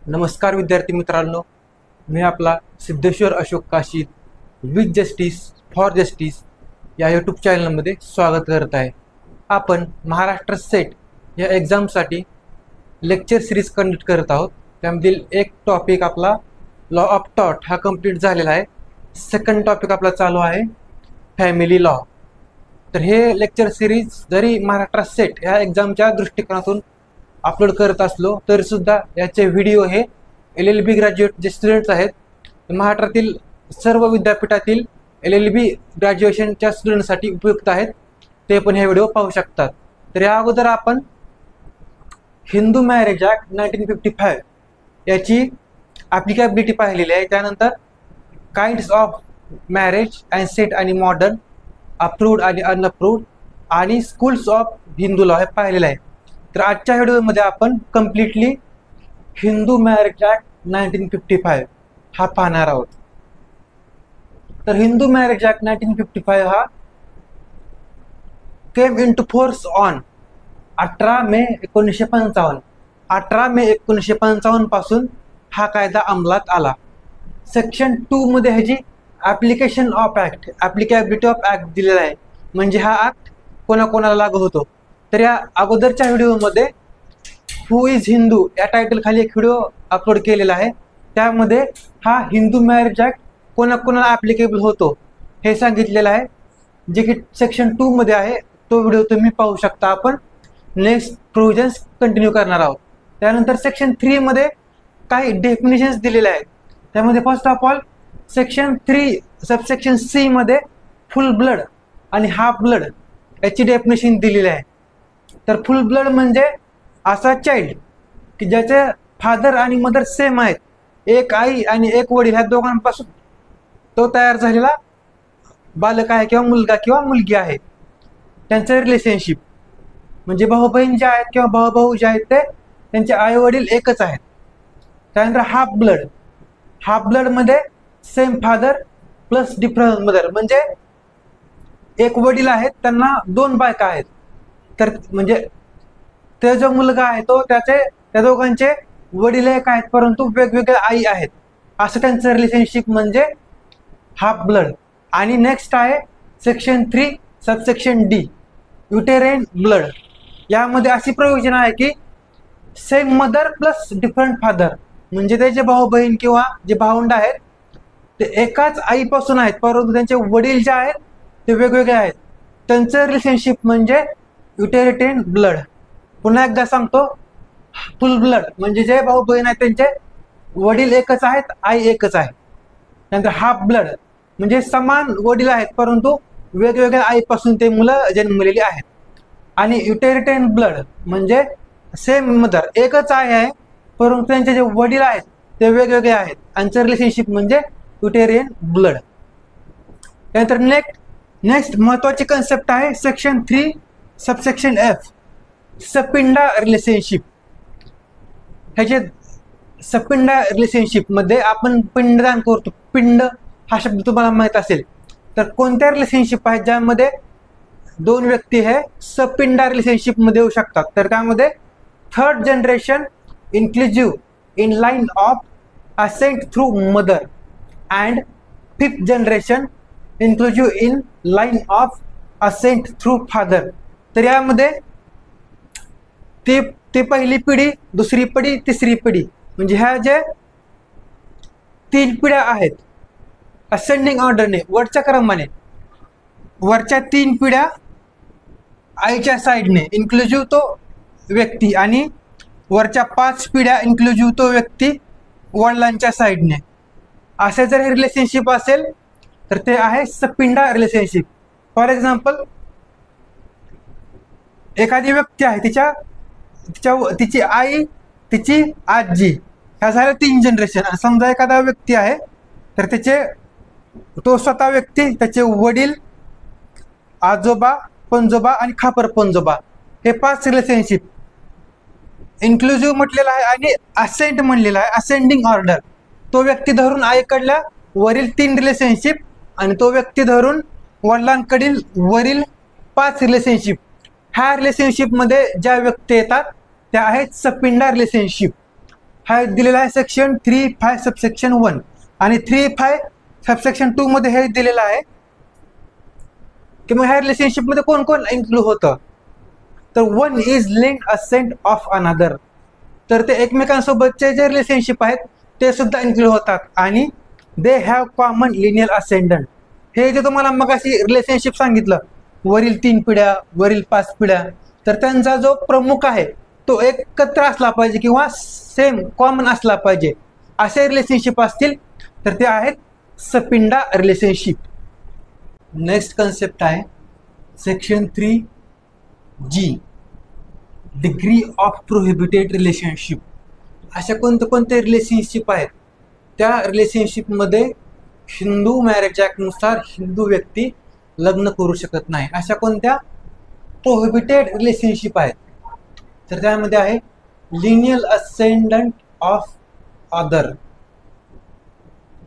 नमस्कार विद्यार्थी मित्रांनो, मी आपला Siddheshwar Ashok Kashid with justice for justice या यूट्यूब चॅनलमध्ये स्वागत करत आहे. आपण महाराष्ट्र सेट या एक्झामसाठी लेक्चर सिरीज कंडक्ट करत आहोत. त्यामधील एक टॉपिक आपला लॉ ऑफ टॉट हा कंप्लीट झालेला आहे. सेकंड टॉपिक आपला चालू आहे फॅमिली लॉ. तर हे लेक्चर सिरीज जरी महाराष्ट्र सेट या एक्झामच्या दृष्टिकोनातून अपलोड करत असलो तरीसुद्धा याचे व्हिडिओ हे LLB ग्रॅज्युएट जे स्टुडंट्स आहेत, महाराष्ट्रातील सर्व विद्यापीठातील LLB ग्रॅज्युएशनच्या स्टुडंटसाठी उपयुक्त आहेत. ते पण हे व्हिडिओ पाहू शकतात. तर या अगोदर आपण हिंदू मॅरेज ॲक्ट 1955 याची ॲप्लिकेबिलिटी पाहिलेली आहे. त्यानंतर kinds of marriage and set आणि मॉडर्न, अप्रूव्ड आणि अनअप्रूव्ड, आणि स्कूल्स ऑफ हिंदू लॉ हे पाहिलेलं आहे. तर आजच्या व्हिडिओमध्ये आपण कम्प्लिटली हिंदू मॅरेज ॲक्ट 1955 हा पाहणार आहोत. तर हिंदू मॅरेज ॲक्ट 1955 हा केम इन टू फोर्स ऑन 18 मे 1955. 18 मे 1955 पासून हा कायदा अंमलात आला. सेक्शन 2 मध्ये ह्याची application of act, applicability of act दिलेला आहे. म्हणजे हा ॲक्ट कोणाकोणाला लागू होतो. तर या अगोदरच्या व्हिडिओमध्ये हु इज हिंदू या टायटल खाली एक व्हिडिओ अपलोड केलेला आहे. त्यामध्ये हा हिंदू मॅरेज ॲक्ट कोणाकोणाला ॲप्लिकेबल होतो हे सांगितलेलं आहे, जे की सेक्शन 2 मध्ये आहे. तो व्हिडिओ तुम्ही पाहू शकता. आपण नेक्स्ट प्रोव्हिजन्स कंटिन्यू करणार आहोत. त्यानंतर सेक्शन 3 मध्ये काही डेफिनेशन्स दिलेल्या आहेत. त्यामध्ये first of all section 3 subsection C मध्ये फुल ब्लड आणि हाफ ब्लड याची डेफिनेशन दिलेली आहे. तर फुल ब्लड म्हणजे असा चाइल्ड की ज्याचे फादर आणि मदर सेम आहेत, एक आई आणि एक वडील ह्या दोघांपासून तो तयार झालेला बालक आहे किंवा मुलगा किंवा मुलगी आहे. त्यांचं रिलेशनशिप म्हणजे भाऊ बहीण जे आहेत किंवा भाऊ भाऊ जे आहेत ते त्यांचे आई वडील एकच आहेत. त्यानंतर हाफ ब्लड, हाफ ब्लडमध्ये same father plus different mother, म्हणजे एक वडील आहेत त्यांना दोन बायका आहेत. तर म्हणजे ते जो मुलगा आहे तो त्या दोघांचे वडील एक आहेत परंतु वेगवेगळे आई आहेत, असं त्यांचं रिलेशनशिप म्हणजे हाफ ब्लड. आणि नेक्स्ट आहे section 3 subsection D uterine blood. यामध्ये अशी प्रोव्हिजन आहे की same mother plus different father, म्हणजे ते जे भाऊ बहीण किंवा जे भावंड आहेत ते एकाच आईपासून आहेत परंतु त्यांचे वडील जे आहेत ते वेगवेगळे आहेत. त्यांचं रिलेशनशिप म्हणजे युटेरिटेन ब्लड. पुन्हा एकदा सांगतो, फुल ब्लड म्हणजे जे भाऊ बहीण आहेत त्यांचे वडील एकच आहेत, आई एकच आहे. नंतर हाफ ब्लड म्हणजे समान वडील आहेत परंतु वेगवेगळ्या आईपासून ते मुलं जन्मलेली आहेत. आणि युटेरिटेन ब्लड म्हणजे सेम मदर, एकच आई आहे परंतु त्यांचे जे वडील आहेत ते वेगवेगळे आहेत. त्यांचं रिलेशनशिप म्हणजे युटेरियन ब्लड. त्यानंतर नेक्स्ट महत्वाची कन्सेप्ट आहे सेक्शन 3 सबसेक्शन F सपिंडा रिलेशनशिप. ह्याचे सपिंडा रिलेशनशिप मध्ये आपण पिंडदान करतो. पिंड हा शब्द तुम्हाला माहित असेल. तर कोणत्या रिलेशनशिप आहेत ज्यामध्ये दोन व्यक्ती हे सपिंडा रिलेशनशिप मध्ये येऊ शकतात. तर त्यामध्ये third generation inclusive in line of ascent through mother and fifth generation inclusive in line of ascent through father. तर यामध्ये ते पहिली पिढी, दुसरी पिढी, तिसरी पिढी म्हणजे ह्या जे 3 पिढ्या आहेत असेंडिंग ऑर्डरने, वरच्या क्रमाने. वरच्या 3 पिढ्या आईच्या साईडने इन्क्लुझिव्ह तो व्यक्ती, आणि वरच्या 5 पिढ्या इन्क्लुझिव्ह तो व्यक्ती वडिलांच्या साईडने. असे जर हे रिलेशनशिप असेल तर ते आहे सपिंडा रिलेशनशिप. फॉर एक्झाम्पल, एखादी व्यक्ती आहे तिची आई, तिची आजी, ह्या झाल्या 3 जनरेशन. समजा एखादा व्यक्ती आहे तर तो स्वतः व्यक्ती, त्याचे वडील, आजोबा, पणजोबा आणि खापर पणजोबा हे 5 रिलेशनशिप इन्क्लुझिव्ह म्हटलेलं आहे. आणि असेंट म्हणलेलं आहे, असेंडिंग ऑर्डर. तो व्यक्ती धरून आईकडल्या वरील 3 रिलेशनशिप आणि तो व्यक्ती धरून वडिलांकडील वरील 5 रिलेशनशिप. ह्या रिलेशनशिपमध्ये ज्या व्यक्ती येतात त्या आहेत सपिंडा रिलेशनशिप. हा दिलेला आहे सेक्शन 3(5) सबसेक्शन 1 आणि 3(5) सबसेक्शन 2 मध्ये हे दिलेलं आहे की मग ह्या रिलेशनशिप मध्ये कोण कोण इन्क्लूड होतं. तर 1 is linked ascent of another, तर ते एकमेकांसोबतचे जे रिलेशनशिप आहेत ते सुद्धा इन्क्लूड होतात. आणि दे हॅव कॉमन लिनियर असेंडंट, हे जे तुम्हाला मगाशी रिलेशनशिप सांगितलं वरील 3 पिढ्या वरील 5 पिढ्या, तर त्यांचा जो प्रमुख आहे तो एकत्र असला पाहिजे किंवा सेम कॉमन असला पाहिजे. असे रिलेशनशिप असतील तर ते आहेत सपिंडा रिलेशनशिप. नेक्स्ट कन्सेप्ट आहे section 3G, degree of prohibited relationship. अशा कोणते रिलेशनशिप आहेत त्या रिलेशनशिपमध्ये हिंदू मॅरेज ॲक्टनुसार हिंदू व्यक्ती लग्न करू शकत नाही. अशा कोणत्या प्रोहिबिटेड रिलेशनशिप आहेत, तर त्यामध्ये आहे लिनियल असेंडंट ऑफ अदर,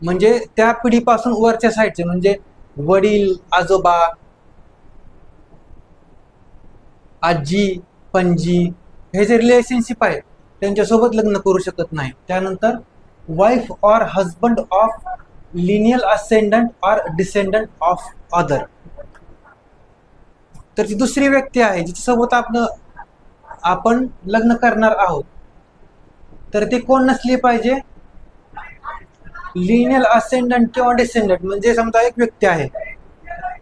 म्हणजे त्या पिढीपासून वरच्या साईडचे म्हणजे वडील आजोबा आजी पणजी हे जे रिलेशनशिप आहे त्यांच्यासोबत लग्न करू शकत नाही. त्यानंतर wife or husband of lineal ascendant or descendant of other, तर ती दुसरी व्यक्ती आहे जिच्यासोबत आपण लग्न करणार आहोत, तर ती कोण नसली पाहिजे, लिनियल असेंडंट किंवा डिसेंडंट. म्हणजे समजा एक व्यक्ती आहे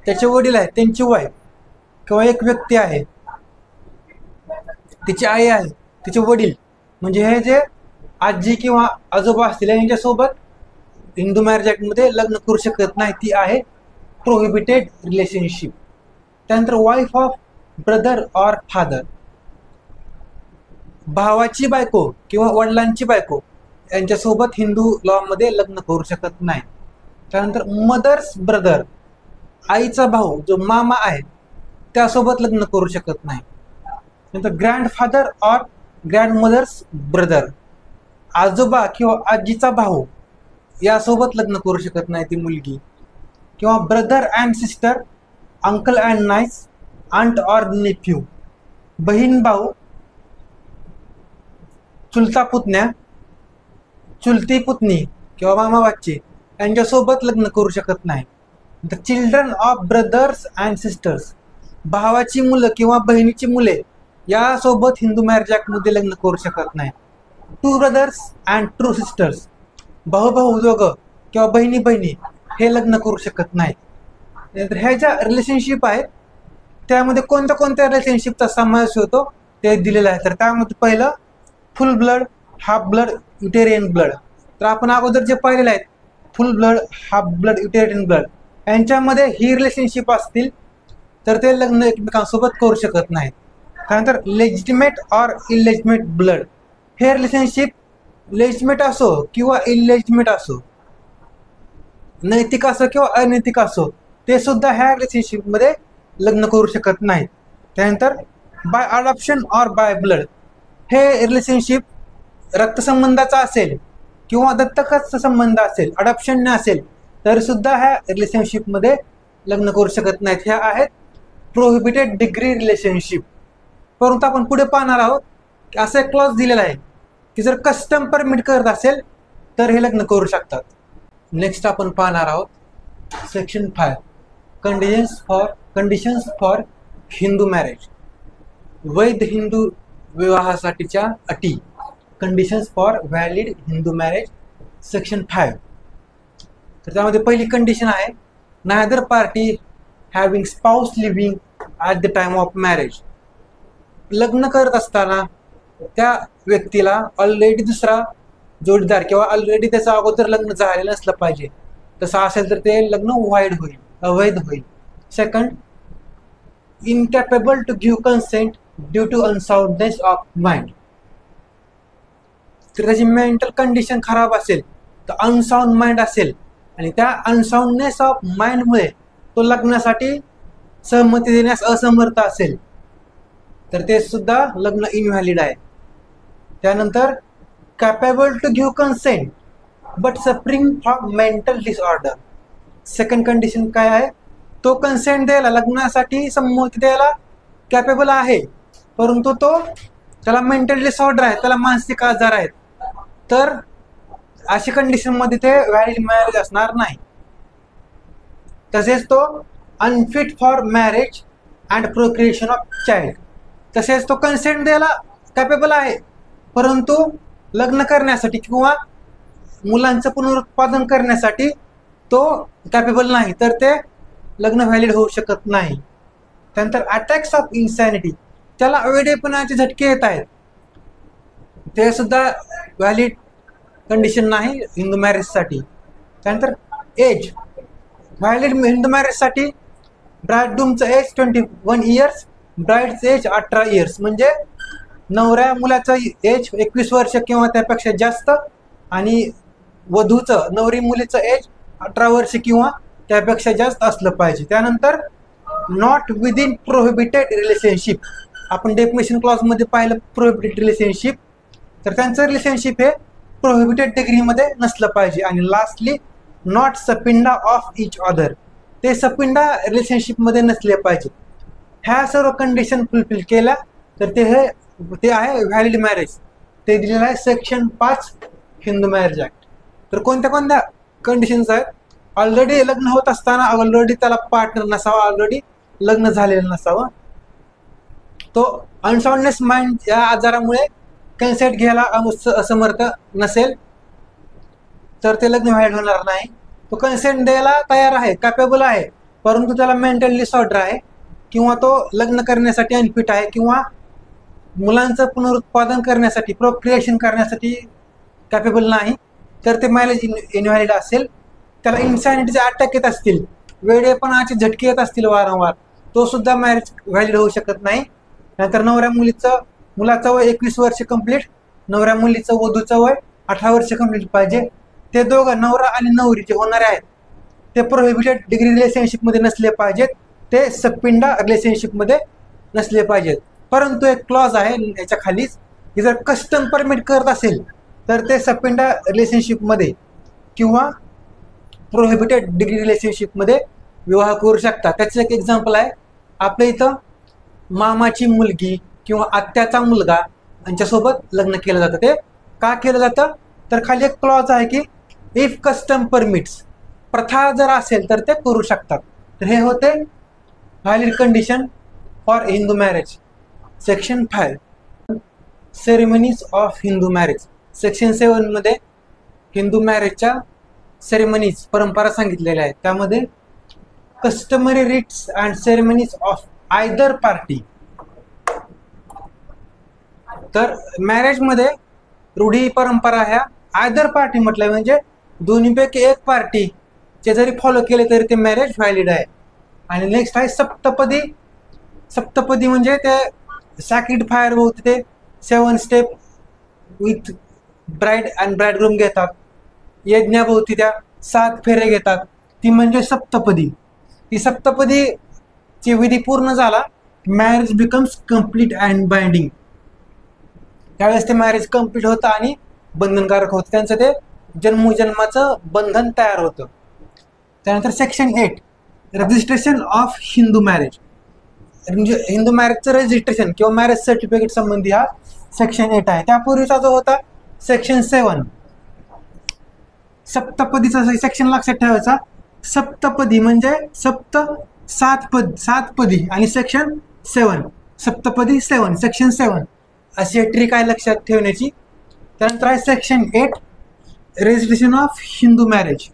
त्याचे वडील आहेत त्यांची वाईफ, किंवा एक व्यक्ती आहे तिची आई आहे तिचे वडील, म्हणजे हे जे आजी किंवा आजोबा असतील यांच्यासोबत हिंदू मॅरेज ॲक्टमध्ये लग्न करू शकत नाही, ती आहे प्रोहिबिटेड रिलेशनशिप. त्यानंतर wife of brother or father, भावाची बायको किंवा वडिलांची बायको यांच्यासोबत हिंदू लॉमध्ये लग्न करू शकत नाही. त्यानंतर मदर्स ब्रदर, आईचा भाऊ जो मामा आहे त्यासोबत लग्न करू शकत नाही. नंतर ग्रँडफादर ऑर ग्रँडमदर्स ब्रदर, आजोबा किंवा आजीचा भाऊ यासोबत लग्न करू शकत नाही ती मुलगी. किंवा brother and sister, uncle and niece, aunt or nephew, बहीण भाऊ, चुलता पुतण्या, चुलती पुतणी किंवा मामा बाची यांच्यासोबत लग्न करू शकत नाही. The children of brothers and sisters, भावाची मुलं किंवा बहिणीची मुले यासोबत हिंदू मॅरेज ॲक्टमध्ये लग्न करू शकत नाही. Two brothers and two sisters, भाऊ भाऊ दोघं किंवा बहिणी बहिणी हे लग्न करू शकत नाहीत. नंतर ह्या ज्या रिलेशनशिप आहेत त्यामध्ये कोणत्या कोणत्या रिलेशनशिपचा समावेश होतो ते दिलेलं आहे. तर त्यामध्ये पहिलं full blood, half blood, uterine blood. तर आपण अगोदर जे पाहिलेलं आहेत full blood, half blood, uterine blood यांच्यामध्ये ही रिलेशनशिप असतील तर ते लग्न एकमेकांसोबत करू शकत नाहीत. त्यानंतर लेजिटिमेट ऑर इलेजिटिमेट ब्लड, हे रिलेशनशिप लेजिटिमेट असो किंवा इलेजिटिमेट असो, नैतिक असो किंवा अनैतिक असो, ते सुद्धा ह्या रिलेशनशिपमध्ये लग्न करू शकत नाहीत. त्यानंतर by adoption or by blood, हे रिलेशनशिप रक्तसंबंधाचा असेल किंवा दत्तकाचा संबंध असेल, अडॉप्शन असेल तर सुद्धा ह्या रिलेशनशिपमध्ये लग्न करू शकत नाहीत. ह्या आहेत प्रोहिबिटेड डिग्री रिलेशनशिप. परंतु आपण पुढे पाहणार आहोत की असा एक क्लॉज दिलेला आहे की जर कस्टम परमिट करत असेल तर हे लग्न करू शकतात. नेक्स्ट आपण पाहणार आहोत section 5, conditions for Hindu marriage, वैध हिंदू विवाहासाठीच्या अटी, conditions for valid Hindu marriage, section 5. तर त्यामध्ये पहिली कंडिशन आहे neither party having spouse living at the time of marriage. लग्न करत असताना त्या व्यक्तीला ऑलरेडी दुसरा जोडीदार किंवा ऑलरेडी त्याचं अगोदर लग्न झालेलं नसलं पाहिजे. तसं असेल तर ते लग्न वाईड होईल, अवैध होईल. Second, incapable to give consent due to unsoundness of mind. तर त्याची मेंटल कंडिशन खराब असेल तर अनसाउंड माइंड असेल आणि त्या अनसाउंडनेस ऑफ माइंडमुळे तो लग्नासाठी सहमती देण्यास असमर्थ असेल तर ते सुद्धा लग्न इनव्हॅलिड आहे. त्यानंतर capable to give consent but suffering from mental disorder. Second condition काय आहे, तो कन्सेंट द्यायला, लग्नासाठी संमती द्यायला कॅपेबल आहे परंतु त्याला मेंटल डिसऑर्डर आहे, त्याला मानसिक आजार आहेत. तर अशा कंडिशनमध्ये ते व्हॅलिड मॅरेज असणार नाही. तसेच तो unfit for marriage and procreation of child, तसेच तो कन्सेंट द्यायला कॅपेबल आहे, परंतु लग्न करण्यासाठी किंवा मुलांचं पुनरुत्पादन करण्यासाठी तो कॅपेबल नाही, तर ते लग्न व्हॅलिड होऊ शकत नाही. त्यानंतर अटॅक्स ऑफ इन्सॅनिटी, त्याला अवेडेपणाचे झटके येत आहेत, ते सुद्धा व्हॅलिड कंडिशन नाही हिंदू मॅरेजसाठी. त्यानंतर एज, व्हॅलिड हिंदू मॅरेजसाठी ब्राइडग्रूमचं एज 21 इयर्स, ब्राईडचं एज 18 इयर्स, म्हणजे नवऱ्या मुलाचं एज 21 वर्ष किंवा त्यापेक्षा जास्त आणि वधूचं नवरी मुलीचं एज 18 वर्ष किंवा त्यापेक्षा जास्त असलं पाहिजे. त्यानंतर नॉट विदिन प्रोहिबिटेड रिलेशनशिप, आपण डेफिनेशन क्लॉजमध्ये पाहिलं प्रोहिबिटेड रिलेशनशिप, तर त्यांचं रिलेशनशिप हे प्रोहिबिटेड डिग्रीमध्ये नसलं पाहिजे. आणि lastly not सपिंडा of each other, ते सपिंडा रिलेशनशिपमध्ये नसले पाहिजे. ह्या सर्व कंडिशन फुलफिल केल्या तर ते आहे व्हॅलिड मॅरेज. ते दिलेलं आहे सेक्शन 5 हिंदू मॅरेज ॲक्ट. तर कोणत्या कोणत्या कंडिशन्स आहेत? ऑलरेडी लग्न होत असताना ऑलरेडी त्याला पार्टनर नसावा, ऑलरेडी लग्न झालेलं नसावं, तो अनसाउंडनेस माइंड या आजारामुळे कन्सेंट घ्यायला असमर्थ नसेल तर ते लग्न व्हॅलिड होणार नाही. तो कन्सेंट द्यायला तयार आहे, कॅपेबल आहे, परंतु त्याला मेंटल डिसऑर्डर आहे किंवा तो लग्न करण्यासाठी अनफिट आहे किंवा मुलांचं पुनरुत्पादन करण्यासाठी प्रोक्रिएशन करण्यासाठी कॅपेबल नाही, तर ते मॅरेज इनव्हॅलिड असेल. त्याला इन्सॅनिटीचे अटॅक येत असतील, वेडेपणाचे झटके येत असतील वारंवार, तो सुद्धा मॅरेज व्हॅलिड होऊ शकत नाही. नंतर नवऱ्या मुलाचं वय 21 वर्ष कंप्लीट, नवऱ्या मुलीचं वधूचं वय 18 वर्ष कंप्लीट पाहिजे. ते दोघं नवरा आणि नवरी जे होणारे आहेत ते प्रोहिबिटेड डिग्री रिलेशनशिपमध्ये नसले पाहिजेत, ते सपिंडा रिलेशनशिपमध्ये नसले पाहिजेत. परंतु एक क्लॉज आहे याच्या खालीच की जर कस्टम परमिट करत असेल तर ते सपिंडा रिलेशनशिपमध्ये किंवा प्रोहिबिटेड डिग्री रिलेशनशिपमध्ये विवाह करू शकतात. त्याचं एक एक्झाम्पल आहे, आपल्या इथं मामाची मुलगी किंवा आत्याचा मुलगा यांच्यासोबत लग्न केलं जातं. ते का केलं जातं? तर खाली एक क्लॉज आहे की इफ कस्टम परमिट्स, प्रथा जर असेल तर ते करू शकतात. तर हे होते valid condition for Hindu marriage. Section 5 ceremonies of Hindu marriage. Section 7 मध्ये हिंदू मॅरेजच्या सेरेमनीज परंपरा सांगितलेल्या आहेत. त्यामध्ये customary rites and ceremonies of either party. तर मॅरेजमध्ये रूढी परंपरा ह्या आयदर पार्टी म्हटलं म्हणजे दोन्हीपैकी एक पार्टीचे जरी फॉलो केले तरी ते मॅरेज व्हॅलिड आहे. आणि नेक्स्ट आहे सप्तपदी. सप्तपदी म्हणजे ते सॅक्रिड फायर होते, ते 7 स्टेप विथ ब्राईड अँड ब्राईडग्रूम घेतात, यज्ञाभोवती त्या 7 फेरे घेतात, ती म्हणजे सप्तपदी. ती सप्तपदीची विधी पूर्ण झाला, marriage becomes complete and binding. त्यावेळेस ते मॅरेज कम्प्लीट होतं आणि बंधनकारक होतं, त्यांचं ते जन्मोजन्माचं बंधन तयार होतं. त्यानंतर section 8 registration of Hindu marriage. म्हणजे हिंदू मॅरेजचं रजिस्ट्रेशन किंवा मॅरेज सर्टिफिकेट संबंधी हा सेक्शन 8 आहे. त्यापूर्वीचा जो होता सेक्शन 7 सप्तपदीचा सेक्शन लक्षात ठेवायचा. सप्तपदी म्हणजे 7 पदी आणि सेक्शन 7 सप्तपदी 7 सेक्शन 7 अशी ट्रिक आहे लक्षात ठेवण्याची. त्यानंतर आहे section 8 registration of Hindu marriage.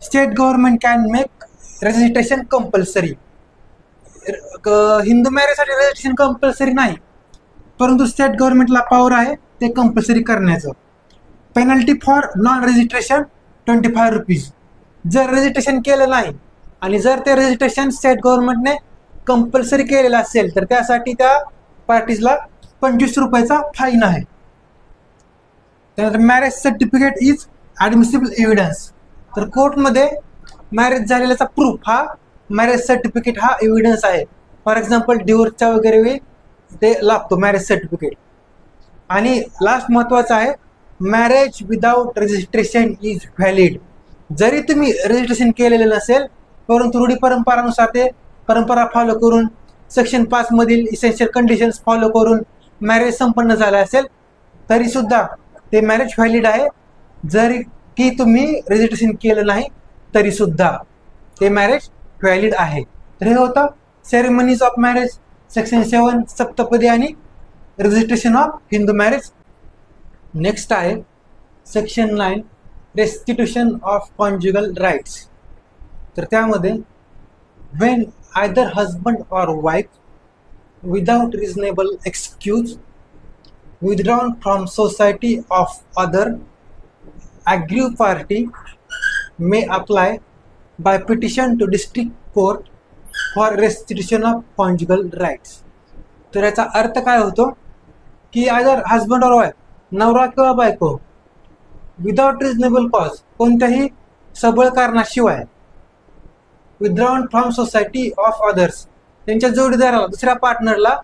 State government can make registration compulsory. Hindu मॅरेजसाठी रजिस्ट्रेशन कंपल्सरी नाही, परंतु स्टेट गव्हर्नमेंटला पॉवर आहे ते कंपल्सरी करण्याचं. Penalty for non registration 25 rupees. जर रजिस्ट्रेशन केलं नाही आणि जर ते रजिस्ट्रेशन स्टेट गव्हर्नमेंटने कंपल्सरी केलेलं असेल तर त्यासाठी त्या पार्टीजला 25 रुपयाचा फाईन आहे. त्यानंतर मॅरेज सर्टिफिकेट इज ॲडमिसिबल एव्हिडन्स. तर कोर्टमध्ये मॅरेज झालेल्याचा प्रूफ हा मॅरेज सर्टिफिकेट हा एव्हिडन्स आहे. फॉर एक्झाम्पल डिवोर्सच्या वगैरे वेळी ते लागतो मॅरेज सर्टिफिकेट. आणि लास्ट महत्त्वाचं आहे marriage without registration is valid. जरी तुम्ही रजिस्ट्रेशन केलेलं नसेल परंतु रूढी परंपरानुसार ते परंपरा फॉलो करून सेक्शन 5 मधील इसेन्शियल कंडिशन्स फॉलो करून मॅरेज संपन्न झालं असेल तरीसुद्धा ते मॅरेज व्हॅलिड आहे, जरी की तुम्ही रजिस्ट्रेशन केलं नाही तरी सुद्धा ते मॅरेज व्हॅलिड आहे. तर हे होतं सेरेमनीज ऑफ मॅरेज सेक्शन 7 सप्तपदी आणि registration of Hindu marriage. Next आहे section 9 restitution of conjugal rights. तर त्यामध्ये Wien either husband or wife without reasonable excuse withdrawn from society of other aggrieved party may apply by petition to district court for restitution of conjugal rights. तर याचा अर्थ काय होतो की either husband और wife, नवरा किंवा बायको, विदाउट रिजनेबल कॉज, कोणत्याही सबळ कारणाशिवाय, withdrawn from society of others, त्यांच्या जोडीदाराला, दुसऱ्या पार्टनरला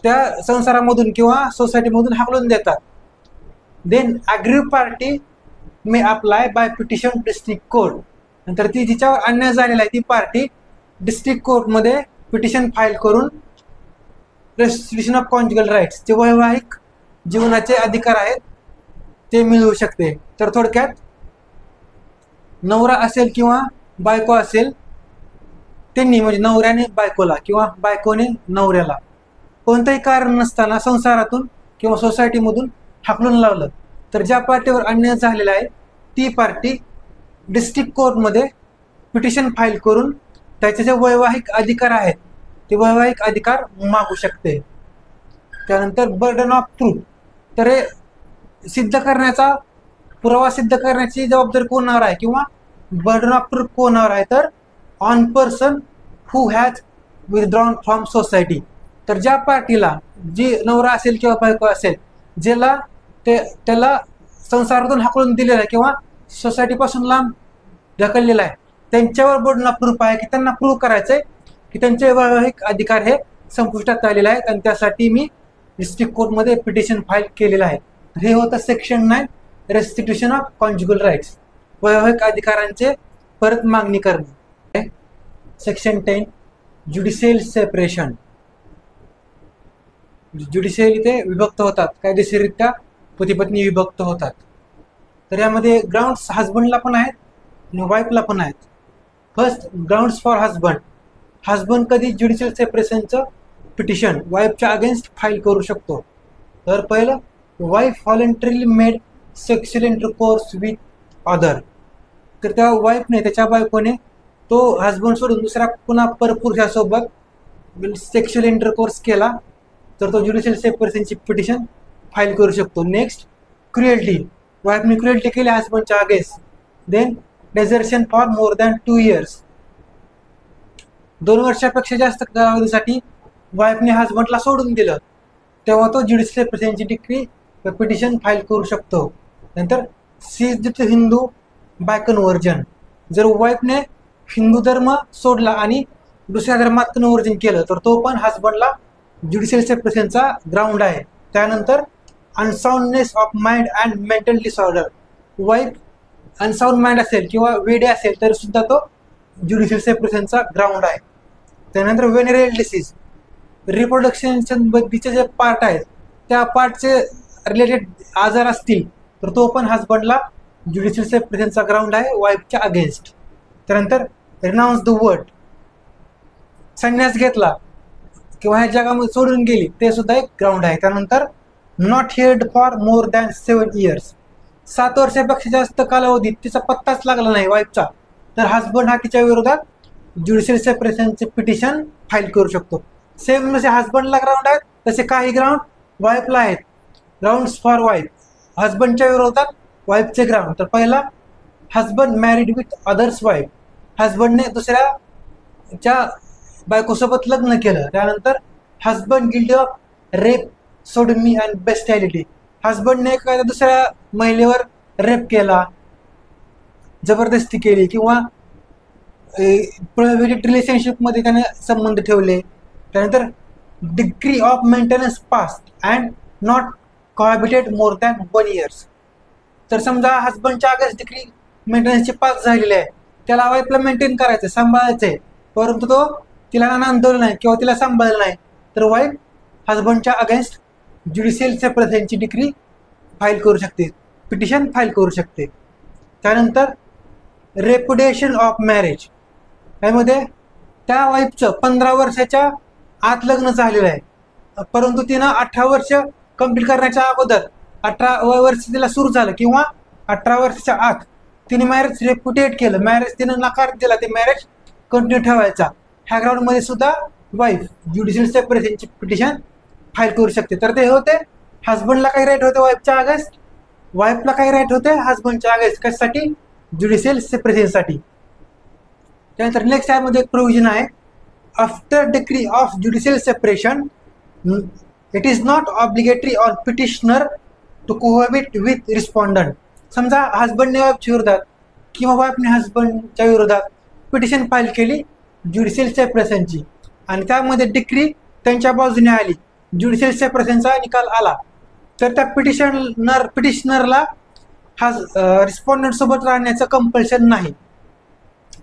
त्या संसारामधून किंवा सोसायटीमधून हाकलून देतात. Then aggrieved party may apply by petition district court. नंतर ती जिच्यावर अन्याय झालेला आहे ती पार्टी डिस्ट्रिक्ट कोर्टमध्ये पिटिशन फाईल करून रेस्टिट्यूशन ऑफ कॉन्ज्युगल राईट्स, जे वैवाहिक जीवनाचे अधिकार आहेत ते मिळवू शकते. तर थोडक्यात नवरा असेल किंवा बायको असेल, त्यांनी म्हणजे नवऱ्याने बायकोला किंवा बायकोने नवऱ्याला कोणतंही कारण नसताना संसारातून किंवा सोसायटीमधून हाकलून लावलं, तर ज्या पार्टीवर अन्याय झालेला आहे ती पार्टी डिस्ट्रिक्ट कोर्टमध्ये पिटिशन फाईल करून त्याचे जे वैवाहिक अधिकार आहेत ते वैवाहिक अधिकार मागू शकते. त्यानंतर बर्डन ऑफ प्रूफ. तर हे सिद्ध करण्याचा, पुरावा सिद्ध करण्याची जबाबदारी कोणावर आहे किंवा बर्डन ऑफ प्रूफ कोणावर आहे, तर on person who has withdrawn from society. तर ज्या पार्टीला, जी नवरा असेल किंवा बायको असेल, ज्याला त्याला संसारातून हाकलून दिलेला आहे किंवा सोसायटीपासून लांब ढकललेला आहे, त्यांच्यावर बर्डन ऑफ प्रूफ आहे की त्यांना प्रूव्ह करायचं आहे की त्यांचे वैवाहिक अधिकार हे संपुष्टात आलेले आहेत आणि त्यासाठी मी डिस्ट्रिक्ट कोर्टमध्ये पिटिशन फाईल केलेलं आहे. हे होतं section 9 restitution of conjugal rights, वैवाहिक अधिकारांचे परत मागणी करणे. Section 10 judicial separation. ज्युडिशियल इथे विभक्त होतात, कायदेशीररित्या पती पत्नी विभक्त होतात. तर यामध्ये ग्राउंड्स हजबंडला पण आहेत आणि वाईफला पण आहेत. First, grounds for husband. Husband कधी ज्युडिशियल सेपरेशनचं पिटिशन वाईफच्या अगेन्स्ट फाईल करू शकतो. तर पहिलं, wife voluntarily made sexual intercourse with other. तर त्या वाईफने, त्याच्या बायकोने तो हजबंड सोडून दुसऱ्या पुन्हा परपुरुषासोबत सेक्शुअल इंटरकोर्स केला तर तो ज्युडिशियल सेपरेशनची पिटिशन फाईल करू शकतो. Next, cruelty. वाईफने क्रुएल्टी केली हजबंडच्या against. Then desertion for more than 2 years. 2 वर्षापेक्षा जास्त कालावधीसाठी वाईफने हजबंडला सोडून दिलं तेव्हा तो ज्युडिशियल सेपरेशनची डिक्री पिटिशन फाईल करू शकतो. नंतर ceases to Hindu by conversion. जर वाईफने हिंदू धर्म सोडला आणि दुसऱ्या धर्मात कन्व्हर्जन केलं तर तो पण हजबंडला ज्युडिशियल सेपरेशनचा ग्राउंड आहे. त्यानंतर unsoundness of mind and mental disorder. Wife unsound mind असेल किंवा वेडे असेल तर सुद्धा तो ज्युडिशियल सेपरेशनचा ग्राउंड आहे. त्यानंतर वेनेरियल डिसीज. रिप्रोडक्शन संबंधीचे जे पार्ट आहेत त्या पार्टचे रिलेटेड आजार असतील तर तो पण हजबंडला ज्युडिशियल सेपरेशनचा ग्राउंड आहे वाईफच्या अगेन्स्ट. त्यानंतर रिनाऊन्स द वर्ड. संन्यास घेतला किंवा ह्या जगामध्ये सोडून गेली ते सुद्धा एक ग्राउंड आहे. त्यानंतर not heard for more than 7 years. 7 वर्षापेक्षा जास्त कालावधीत तिचा पत्ताच लागला नाही वाईफचा तर हजबंड हा तिच्या विरोधात ज्युडिशियल सेपरेशनचे पिटिशन फाईल करू शकतो. सेम जसे हजबंडला ग्राउंड आहेत तसे काही ग्राउंड वाईफला आहेत. Grounds for wife. हजबंडच्या विरोधात वाईफचे ग्राउंड. तर पहिला, husband married with others wife. हजबंडने दुसऱ्याच्या बायकोसोबत लग्न केलं. त्यानंतर husband guilty of rape, sodomy and bestiality. हजबंडने एखाद्या दुसऱ्या महिलेवर रेप केला, जबरदस्ती केली किंवा प्रोहिबिटेड रिलेशनशिपमध्ये त्याने संबंध ठेवले. त्यानंतर degree of maintenance past and not cohabited more than 1 years. तर समजा हजबंडच्या अगेन्स्ट डिग्री मेंटेनन्सची पास झालेली आहे, त्याला वाईफला मेंटेन करायचं, सांभाळायचं आहे, परंतु तो तिला नांदवलं नाही किंवा तिला सांभाळलं नाही तर वाईफ हजबंडच्या अगेन्स्ट ज्युडिशियल सेपरेशनची डिग्री फाईल करू शकते, पिटिशन फाईल करू शकते. त्यानंतर रेपुडिएशन ऑफ मॅरेज, यामध्ये त्या वाईफचं 15 वर्षाच्या आत लग्न झालेलं आहे, परंतु तिनं 18 वर्ष कंप्लीट करण्याच्या अगोदर 18 वर्ष तिला सुरू झालं किंवा 18 वर्षाच्या आत तिने मॅरेज रेपुटेट केलं, मॅरेज तिनं नकार दिला, ते मॅरेज कंटिन्यू ठेवायचा, ह्या ग्राउंडमध्ये सुद्धा वाईफ ज्युडिशियल सेपरेशनची पिटिशन फाईल करू शकते. तर ते होते हजबंडला काही राईट होते वाईफच्या अगेन्स्ट, वाईफला काही राईट होते हजबंडच्या अगेन्स्ट, कशासाठी? ज्युडिशियल सेपरेशनसाठी. त्यानंतर नेक्स्ट यामध्ये एक प्रोव्हिजन आहे, after decree of judicial separation it is not obligatory on petitioner to cohabit with respondent. समजा हजबंडने वाईफच्या विरोधात किंवा वाईफने हजबंडच्या विरोधात पिटिशन फाईल केली ज्युडिशियल सेपरेशनची आणि त्यामध्ये डिक्री त्यांच्या बाजूने आली, ज्युडिशियल सेपरेशनचा निकाल आला, तर त्या पिटिशनरला हा रिस्पॉन्डंट सोबत राहण्याचं कंपल्शन नाही.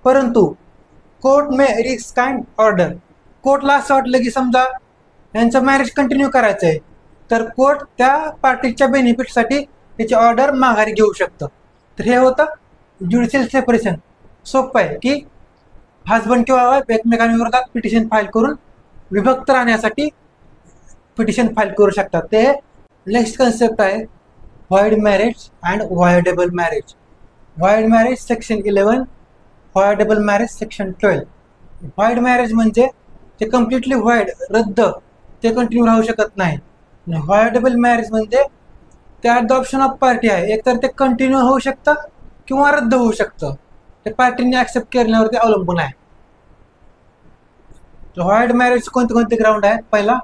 परंतु कोर्ट मे रिस्काइंड ऑर्डर, कोर्टला असं वाटलं की समजा यांचं मॅरेज कंटिन्यू करायचं आहे, तर कोर्ट त्या पार्टीच्या बेनिफिटसाठी त्याची ऑर्डर माघारी घेऊ शकतं. तर हे होतं ज्युडिशियल सेपरेशन. सोपं आहे की हजबंड किंवा वाईफ एकमेकांविरोधात पिटिशन फाईल करून विभक्त राहण्यासाठी पिटिशन फाईल करू शकतात. ते नेक्स्ट कन्सेप्ट आहे void marriage and voidable marriage. Void marriage section 11, voidable marriage section 12. Void marriage म्हणजे ते कम्प्लिटली व्हॉइड, रद्द, ते कंटिन्यू राहू शकत नाही. व्हॉइडेबल मॅरेज म्हणजे ते at the option of party आहे, एकतर ते कंटिन्यू होऊ शकतं किंवा रद्द होऊ शकतं, ते पार्टीने ॲक्सेप्ट केल्यावरती अवलंबून आहे. व्हॉइड मॅरेज कोणते कोणते ग्राउंड आहेत? पहिला,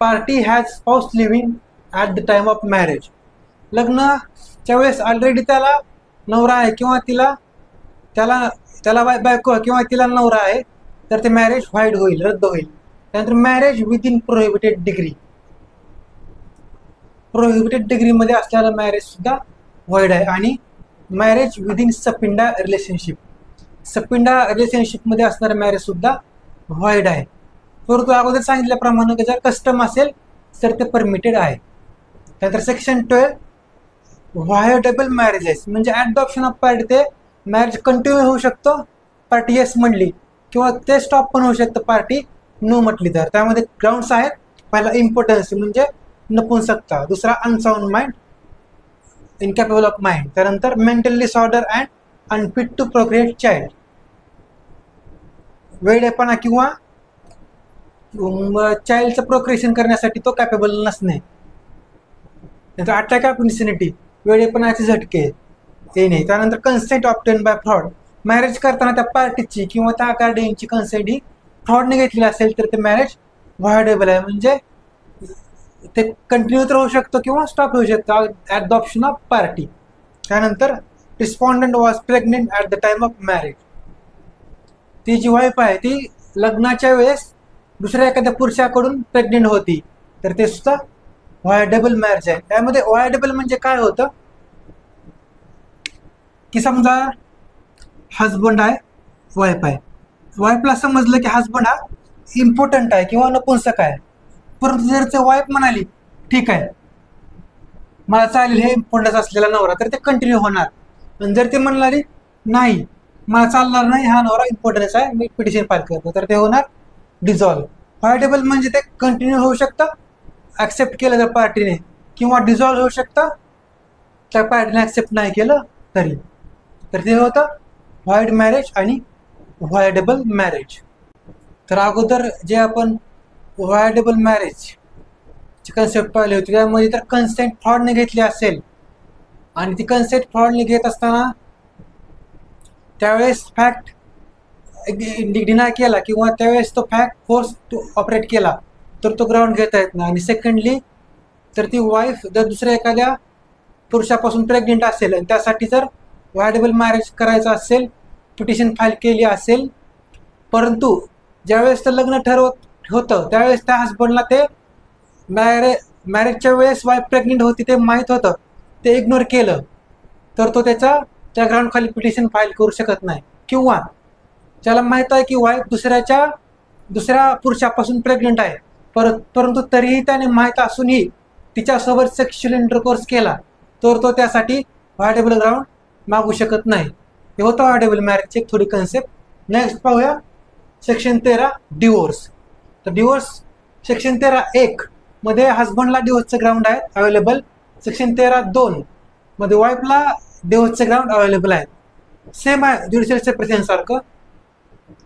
party has spouse living at the time of marriage. लग्नाच्या वेळेस ऑलरेडी त्याला नवरा आहे किंवा त्याला बायको किंवा तिला नवरा आहे, तर ते मॅरेज व्हॉइड होईल, रद्द होईल. त्यानंतर marriage within prohibited degree, prohibited डिग्रीमध्ये असलेलं मॅरेज सुद्धा व्हॉइड आहे. आणि मॅरेज विदिन सपिंडा रिलेशनशिप, सपिंडा रिलेशनशिपमध्ये असणारं मॅरेज सुद्धा व्हॉइड आहे. परंतु अगोदर सांगितल्याप्रमाणे जर कस्टम असेल तर ते परमिटेड आहे. त्यानंतर सेक्शन 12 व्हॉइडेबल मॅरेजेस, म्हणजे at the option of party ते मॅरेज कंटिन्यू होऊ शकतो पार्टी येस म्हणली, किंवा ते स्टॉप पण होऊ शकतं पार्टी नो म्हटली तर. त्यामध्ये ग्राउंड्स आहेत, पहिला इम्पॉर्टन्स म्हणजे नपुंसकता, दुसरा unsound mind, incapable of mind, त्यानंतर mental disorder and unfit to procreate child, वेडेपणा किंवा चाइल्डचं प्रोक्रिएशन करण्यासाठी तो कॅपेबल नसणे. त्यानंतर अटॅक ऑफ इन्सिनिटी, वेडेपणाचे झटके येणे. त्यानंतर consent obtain bye fraud, marriage करताना त्या पार्टीची किंवा त्या गार्डियनची कन्सेंट ही फ्रॉडने घेतलेली असेल तर ते मॅरेज व्हॉइडेबल आहे, म्हणजे ते कंटिन्यू तर होऊ शकतो किंवा स्टॉप होऊ शकतो at the option of party. त्यानंतर respondent was pregnant at the time of marriage, ती जी वाईफ आहे ती लग्नाच्या वेळेस दुसऱ्या एखाद्या पुरुषाकडून प्रेग्नेंट होती, तर ते सुद्धा व्हॉइडेबल मॅरेज आहे. त्यामध्ये व्हॉइडेबल म्हणजे काय होतं की समजा हजबंड आहे, वाईफ आहे, वाईफला समजलं की हजबंड हा इम्पॉर्टंट आहे किंवा नपुंसक आहे, परंतु जर ते वाईफ म्हणाली ठीक आहे मला चालेल हे इम्पॉर्टन्स असलेला नवरा, तर ते कंटिन्यू होणार. आणि जर ते म्हणाली नाही मला चालणार नाही, हा नवरा इम्पॉर्टन्स आहे, मी पिटिशन फाईल करतो, तर ते होणार डिझॉल्व. व्हॉइडेबल म्हणजे ते कंटिन्यू होऊ शकतं ॲक्सेप्ट केलं तर पार्टीने, किंवा डिझॉल्व होऊ शकतं त्या पार्टीने ॲक्सेप्ट नाही केलं तरी. तर ते होतं व्हॉइड मॅरेज आणि व्हॉइडेबल मॅरेज. तर अगोदर जे आपण व्हॉइडेबल मॅरेजची कन्सेप्ट पाहिली होती, त्यामध्ये तर कन्सेंट फ्रॉडने घेतली असेल आणि ती कन्सेंट फ्रॉडने घेत असताना त्यावेळेस फॅक्ट डिनाय केला किंवा त्यावेळेस तो फॅक्ट फोर्स टू ऑपरेट केला तर तो ग्राउंड घेता येत नाही. आणि सेकंडली तर ती वाईफ जर दुसऱ्या एखाद्या पुरुषापासून प्रेग्नेंट असेल आणि त्यासाठी जर व्हॉइडेबल मॅरेज करायचं असेल, पिटिशन फाईल केली असेल, परंतु ज्यावेळेस तर लग्न ठरवत होतं त्यावेळेस त्या हजबंडला ते मॅरेजच्या वेळेस वाईफ प्रेग्नेंट होती ते माहीत होतं, ते इग्नोर केलं, तर तो त्या ग्राउंड खाली पिटिशन फाईल करू शकत नाही. किंवा त्याला माहीत आहे की वाईफ दुसऱ्या पुरुषापासून प्रेग्नेंट आहे, परंतु तरीही त्याने माहीत असूनही तिच्यासोबत सेक्शुअल इंटरकोर्स केला, तर तो त्यासाठी व्हायटेबल ग्राउंड मागू शकत नाही. हे होतं व्हायटेबल मॅरेजची एक थोडी कन्सेप्ट. नेक्स्ट पाहूया सेक्शन 13 डिवोर्स. तर डिवोर्स सेक्शन 13(1) मध्ये हजबंडला डिवोर्सचं ग्राउंड आहे अवेलेबल. सेक्शन 13(2) मध्ये वाईफला डिवोर्सचं ग्राउंड अवेलेबल आहे. सेम आहे ज्युडिशियल सेपरेशन सारखं.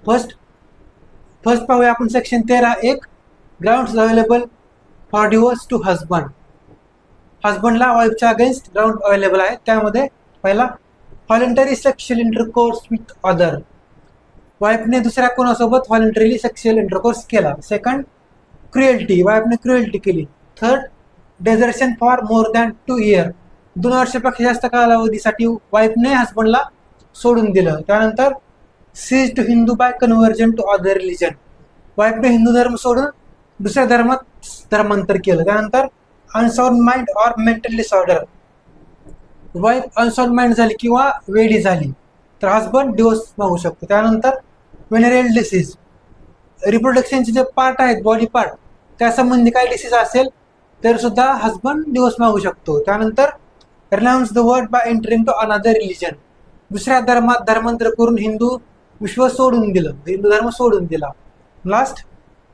फर्स्ट पाहूया आपण section 13(1) grounds available for divorce to husband. हजबंडला वाईफच्या अगेन्स्ट ग्राउंड अवेलेबल आहे. त्यामध्ये पहिला voluntary sexual intercourse with other. वाईफने दुसऱ्या कोणासोबत व्हॉलंटरीली सेक्शुअल इंटरकोर्स केला. सेकंड क्रुएल्टी, वाईफने क्रुएल्टी केली. Third डेझर्शन for more than 2 year. 2 वर्षापेक्षा जास्त कालावधीसाठी वाईफने हजबंडला सोडून दिलं. त्यानंतर cease to Hindu by conversion to other religion. वाईफने हिंदू धर्म सोडून दुसऱ्या धर्मात धर्मांतर केलं. त्यानंतर unsound mind or mental disorder. Wife unsound mind झाली किंवा वेडी झाली तर हजबंड डिवोर्स मागू शकतो. त्यानंतर वेनरेल डिसीज, रिप्रोडक्शनचे जे पार्ट आहेत बॉडी पार्ट त्यासंबंधी काही डिसीज असेल तर सुद्धा हजबंड डिवोर्स मागू शकतो. त्यानंतर renounce the world by entering to another religion. दुसऱ्या धर्मात धर्मांतर करून हिंदू विश्व सोडून दिलं, हिंदू धर्म सोडून दिला. Last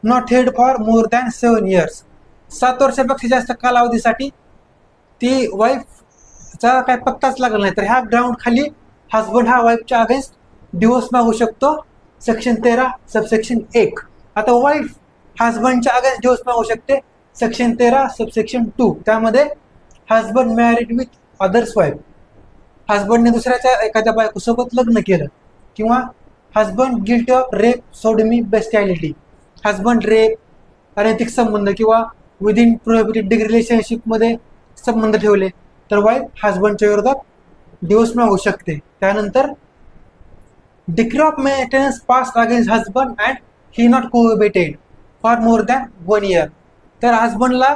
not head for more than 7 years. 7 वर्षापेक्षा जास्त कालावधीसाठी ती वाईफचा काय पत्ताच लागला नाही तर ह्या ग्राउंड खाली हजबंड हा वाईफच्या अगेन्स्ट डिवोर्स मागू शकतो. Section 13 subsection 1. आता वाईफ हजबंडच्या अगेन्स्ट डिवोर्स मागू शकते सेक्शन 13 सबसेक्शन 2. त्यामध्ये husband married with others wife. हजबंडने दुसऱ्याच्या एखाद्या बायकोसोबत लग्न केलं किंवा husband guilty of rape sodomy bestiality. Husband rape, अनैतिक संबंध किंवा विदिन प्रोहिबिटेड रिलेशनशिपमध्ये संबंध ठेवले तर वाईफ हजबंडच्या विरोधात डिवोर्स मागू शकते. त्यानंतर decree of maintenance pass against husband and he not cohabited for more than 1 year. तर हजबंडला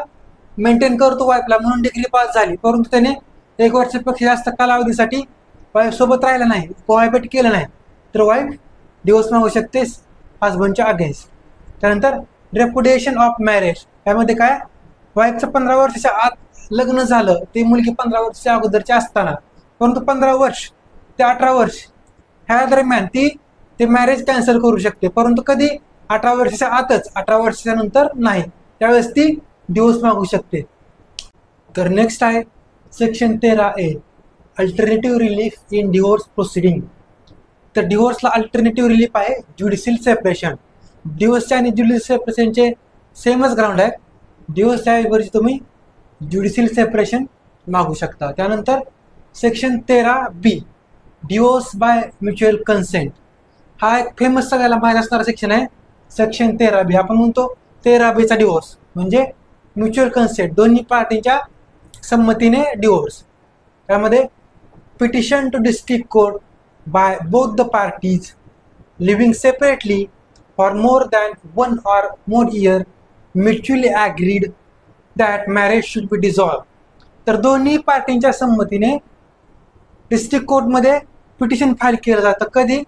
मेंटेन करतो वाईफला म्हणून डिग्री पास झाली परंतु त्याने 1 वर्षापेक्षा जास्त कालावधीसाठी वाईफ सोबत राहिला नाही, कोहॅबिट केलं नाही तर वाईफ डिवोर्स मागू शकते हजबंडच्या अगेन्स्ट. त्यानंतर रेपुडिएशन ऑफ मॅरेज. यामध्ये काय, वाईफचं 15 वर्षाच्या आत लग्न झालं, ती मुलगी 15 वर्षाच्या अगोदरची असताना परंतु 15 वर्ष ते 18 वर्ष ह्या दरम्यान ती ते मॅरेज कॅन्सल करू शकते परंतु कधी 18 वर्षाच्या आतच, 18 वर्षाच्या नंतर नाही, त्यावेळेस ती डिवोर्स मागू शकते. तर नेक्स्ट आहे section 13(a) alternative relief in divorce proceeding. तर डिवोर्सला अल्टरनेटिव्ह रिलीफ आहे ज्युडिशियल सेपरेशन. डिवोर्सचे आणि ज्युडिशियल सेपरेशनचे सेमच ग्राउंड आहे. डिवोर्सच्या ऐवजी तुम्ही ज्युडिशियल सेपरेशन मागू शकता. त्यानंतर section 13(b) divorce by mutual consent. हा एक फेमस सगळ्याला माहीत असणारा सेक्शन आहे. सेक्शन 13(b) आपण म्हणतो 13(b) चा डिवोर्स म्हणजे म्युच्युअल कन्सेंट, दोन्ही पार्टीच्या संमतीने डिवोर्स. त्यामध्ये petition to district court by both the parties living separately for more than 1 or more year mutually agreed that marriage should be dissolve. तर दोन्ही पार्टींच्या संमतीने डिस्ट्रिक्ट कोर्टमध्ये पिटिशन फाईल केलं जातं. कधी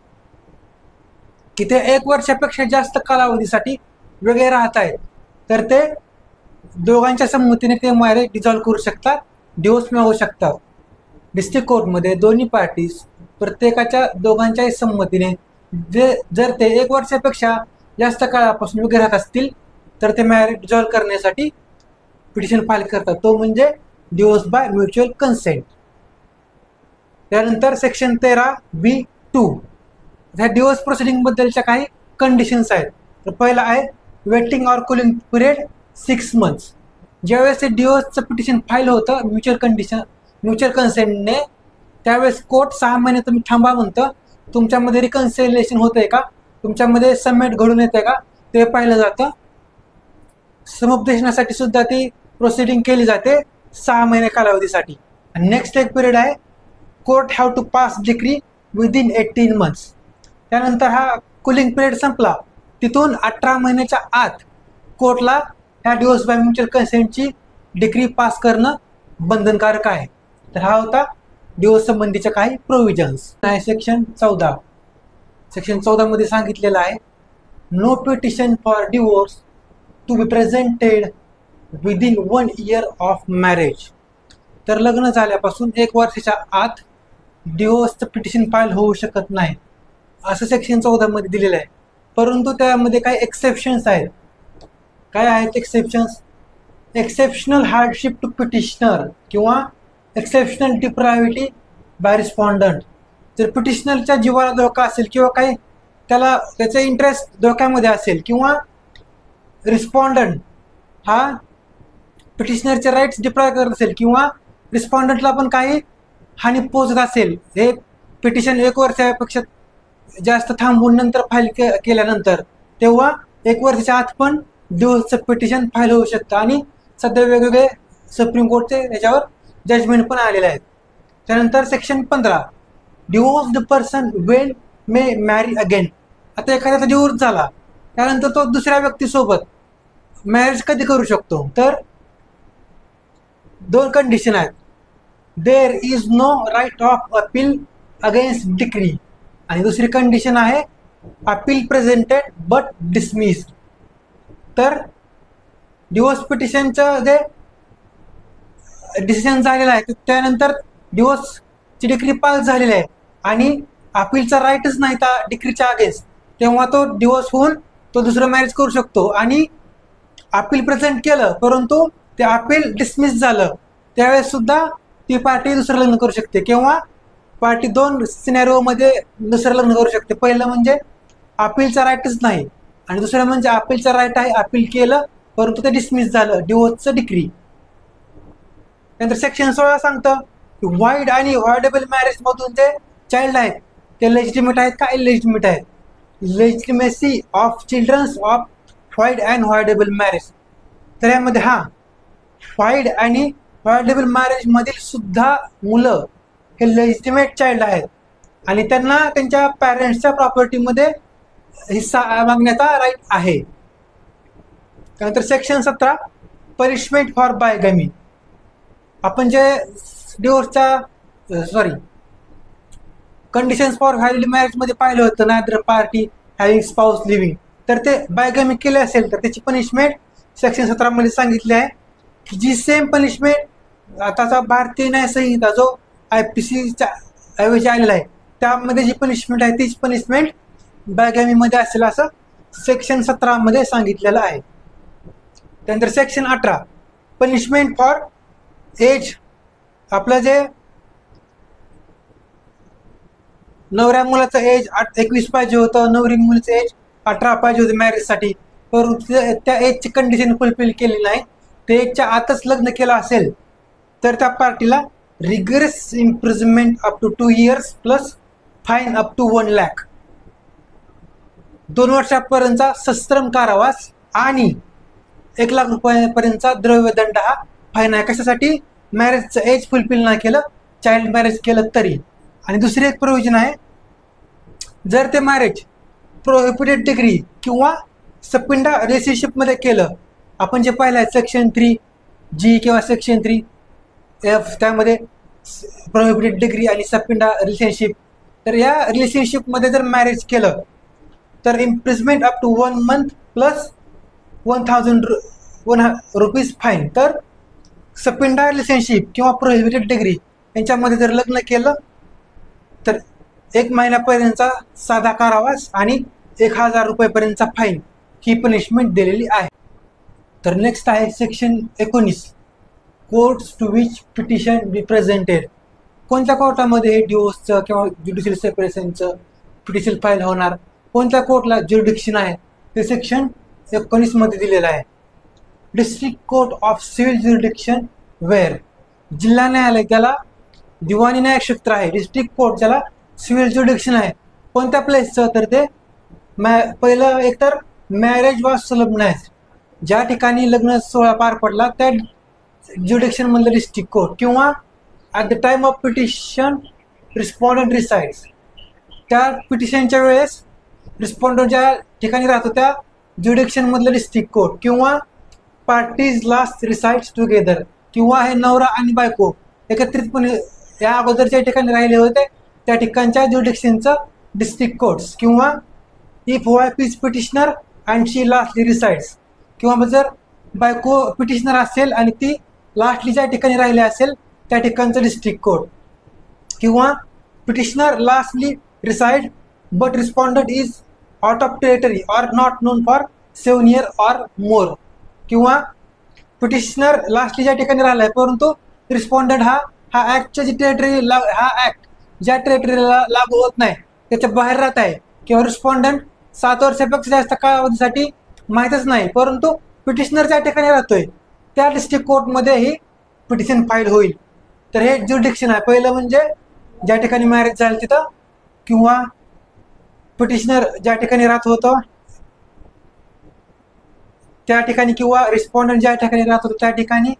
की ते 1 वर्षापेक्षा जास्त कालावधीसाठी वेगळे राहत आहेत तर ते दोघांच्या संमतीने ते मॅरेज डिझॉल्व करू शकतात, डिवोर्स मागू शकतात. डिस्ट्रिक्ट कोर्टमध्ये दोन्ही पार्टीज प्रत्येकाच्या दोघांच्याही संमतीने जर ते 1 वर्षापेक्षा जास्त काळापासून वेगळे राहत असतील तर ते मॅरेज डिझॉल्व करण्यासाठी पिटिशन फाईल करतात. तो म्हणजे डिवोर्स बाय म्युच्युअल कन्सेंट. त्यानंतर सेक्शन 13(b)(2) ह्या डिवोर्स प्रोसिडिंगबद्दलच्या काही कंडिशन्स आहेत. तर पहिला आहे waiting or cooling period 6 months. ज्यावेळेस ते डिवोर्सचं पिटिशन फाईल होतं म्युच्युअल कन्सेंटने त्यावेळेस कोर्ट 6 महिने तुम्ही थांबा म्हणतं. तुमच्यामध्ये रिकन्सिलेशन होतंय का, तुमच्यामध्ये सबमिट घडून येते का ते पाहिलं जातं. समुपदेशनासाठी सुद्धा ती प्रोसिडिंग केली जाते 6 महिने कालावधीसाठी. आणि नेक्स्ट एक पिरियड आहे court have to pass decree within 18 months. त्यानंतर हा कुलिंग पिरियड संपला तिथून 18 महिन्याच्या आत कोर्टला ह्या डिवोर्स बाय म्युच्युअल कन्सेंटची डिक्री पास करणं बंधनकारक आहे. तर हा होता डिवोर्स संबंधीच्या काही प्रोव्हिजन्स. सेक्शन 14. सेक्शन 14 मध्ये सांगितलेलं आहे no petition for divorce to be presented within 1 year of marriage. तर लग्न झाल्यापासून 1 वर्षाच्या आत डिवोर्सचं पिटिशन फाईल होऊ शकत नाही, असं सेक्शन 14 मध्ये दिलेलं आहे. परंतु त्यामध्ये काही एक्सेप्शन्स आहेत. काय आहेत exceptions? Exceptional hardship to petitioner किंवा एक्सेप्शनल डिप्रायव्हिटी बाय रिस्पॉन्डंट. जर पिटिशनरच्या जीवाला धोका असेल किंवा काही त्याला त्याचा इंटरेस्ट धोक्यामध्ये असेल किंवा रिस्पॉन्डंट हा पिटिशनरचे राईट्स डिप्राय करत असेल किंवा रिस्पॉन्डंटला पण काही हानी पोचत असेल, हे पिटिशन 1 वर्षापेक्षा जास्त थांबवून नंतर फाईल केल्यानंतर, तेव्हा 1 वर्षाच्या आत पण डिवोर्सचं पिटिशन फाईल होऊ शकतं. आणि सध्या वेगवेगळे सुप्रीम कोर्टचे याच्यावर जजमेंट पण आलेले आहेत. त्यानंतर section 15, divorced person well may मॅरी अगेन. आता एखाद्याचा डिवोर्स झाला त्यानंतर तो दुसऱ्या व्यक्तीसोबत मॅरेज कधी करू शकतो? तर 2 कंडिशन आहेत. There is no right of appeal against decree, आणि दुसरी कंडिशन आहे अपील प्रेझेंटेड बट डिसमिस्ड. तर डिवोर्स पिटिशनचं जे डिसिजन झालेलं आहे त्यानंतर डिवोर्सची डिक्री पास झालेली आहे आणि अपीलचा राईटच नाही त्या डिक्रीच्या अगेन्स्ट, तेव्हा तो डिवोर्स होऊन तो दुसरं मॅरेज करू शकतो. आणि अपील प्रेझेंट केलं परंतु ते अपील डिसमिस झालं त्यावेळेस सुद्धा ती पार्टी दुसरं लग्न करू शकते. किंवा पार्टी 2 सिनेरिओमध्ये दुसरं लग्न करू शकते. पहिलं म्हणजे अपीलचा राईटच नाही आणि दुसरं म्हणजे अपीलचा राईट आहे, अपील केलं परंतु ते डिसमिस झालं, डिवोर्सचं डिक्री. नंतर सेक्शन 16 सांगतं की वाईड आणि व्हॉइडेबल मॅरेज मधून जे चाइल्ड आहेत ते लेजिटिमेट आहेत का इलेजिटिमेट आहेत. Legitimacy of childrens of void and voidable marriage. तर यामध्ये वाईड आणि व्हॉइडेबल मॅरेज मधील सुद्धा मुलं हे लेजिटिमेट चाइल्ड आहेत आणि त्यांना त्यांच्या पॅरेंट्सच्या प्रॉपर्टीमध्ये हिस्सा मागण्याचा राईट आहे. त्यानंतर सेक्शन 17, पनिशमेंट फॉर बायगमी. आपण जे डिवोर्सच्या कंडिशन्स फॉर व्हॅलिड मॅरेज मध्ये पाहिलं होतं, neither party having spouse living, तर ते बायगमी केले असेल तर त्याची पनिशमेंट सेक्शन 17 मध्ये सांगितली आहे की जी सेम पनिशमेंट आताचा भारतीय न्याय संहिता जो IPCच्या ऐवजी आलेला आहे त्यामध्ये जी पनिशमेंट आहे तीच पनिशमेंट बायगमीमध्ये असेल असं सेक्शन 17 मध्ये सांगितलेलं आहे. त्यानंतर सेक्शन 18, पनिशमेंट फॉर एज. आपलं जे नवऱ्या मुलाचं एज 21 पाहिजे होतं, नवरी मुलीचं एज 18 पाहिजे होतं मॅरेजसाठी, परंतु त्या एजची कंडिशन फुलफिल केली नाही, ते एजच्या आतच लग्न केलं असेल तर त्या पार्टीला rigorous imprisonment up to 2 years plus fine up to 1 lakh. 2 वर्षापर्यंतचा सश्रम कारावास आणि 1 लाख रुपयांपर्यंतचा द्रव्यदंड हा फाईन आहे. कशासाठी? मॅरेजचं एज फुलफिल नाही केलं, चाइल्ड मॅरेज केलं तरी. आणि दुसरी एक प्रोव्हिजन आहे, जर ते मॅरेज प्रोहिबिटेड डिग्री किंवा सबपिंडा रिलेशनशिपमध्ये केलं, आपण जे पाहिलं आहे सेक्शन 3G किंवा सेक्शन 3F, त्यामध्ये प्रोहिबिटेड डिग्री आणि सबपिंडा रिलेशनशिप, तर या रिलेशनशिपमध्ये जर मॅरेज केलं तर imprisonment up to 1 month plus 1,000 rupees fine. तर सबपिंडा रिलेशनशिप किंवा प्रोहिबिटेड डिग्री यांच्यामध्ये जर लग्न केलं तर 1 महिन्यापर्यंतचा साधा कारावास आणि 1,000 रुपयेपर्यंतचा फाईन ही पनिशमेंट दिलेली आहे. तर नेक्स्ट आहे section 19, courts to which petition be presented. कोणत्या कोर्टामध्ये हे डिवोर्सचं किंवा ज्युडिशियल सेपरेशनचं पिटिशन फाईल होणार, कोणत्या कोर्टला ज्युरिडिक्शन आहे ते सेक्शन 19 मध्ये दिलेलं आहे. District court of civil jurisdiction where. जिल्हा न्यायालय त्याला दिवाणी न्याय क्षेत्र आहे, डिस्ट्रिक्ट कोर्ट ज्याला सिव्हिल ज्युरिडिक्शन आहे. कोणत्या प्लेसचं? तर ते पहिलं एकतर मॅरेज वॉज सोलमनाइज्ड, ज्या ठिकाणी लग्न सोहळा पार पडला त्या ज्युरिडिक्शन मधलं डिस्ट्रिक्ट कोर्ट, किंवा at the time of petition respondent resides, त्या पिटिशनच्या वेळेस रिस्पॉन्डंट ज्या ठिकाणी राहतो त्या ज्युरिडिक्शन मधलं डिस्ट्रिक्ट कोर्ट, किंवा पार्टीज लास्ट रिसाइड्स टुगेदर, किंवा हे नवरा आणि बायको एकत्रितपणे या अगोदर ज्या ठिकाणी राहिले होते त्या ठिकाणच्या ज्युरिडिक्शनचं डिस्ट्रिक्ट कोर्ट्स, किंवा if wife is petitioner and she lastly resides, किंवा जर बायको पिटिशनर असेल आणि ती लास्टली ज्या ठिकाणी राहिली असेल त्या ठिकाणचं डिस्ट्रिक्ट कोर्ट, किंवा petitioner lastly reside but respondent is out of territory or not known for 7 years or more, किंवा पिटिशनर लास्टली ज्या ठिकाणी राहिला आहे परंतु रिस्पॉन्डंट हा ऍक्टच्या जी टेरिटरी हा ऍक्ट ज्या टेरिटरीला लागू होत नाही त्याच्या बाहेर राहत आहे, किंवा रिस्पॉन्डंट 7 वर्षापेक्षा जास्त कालावधीसाठी माहीतच नाही परंतु पिटिशनर ज्या ठिकाणी राहतोय त्या डिस्ट्रिक्ट कोर्टमध्ये ही पिटिशन फाईल होईल. तर हे ज्युरिडिक्शन आहे. पहिलं म्हणजे ज्या ठिकाणी मॅरेज झालं तिथं, किंवा पिटिशनर ज्या ठिकाणी राहत होतं त्या ठिकाणी, किंवा रिस्पॉन्डंट ज्या ठिकाणी राहत होतं त्या ठिकाणी,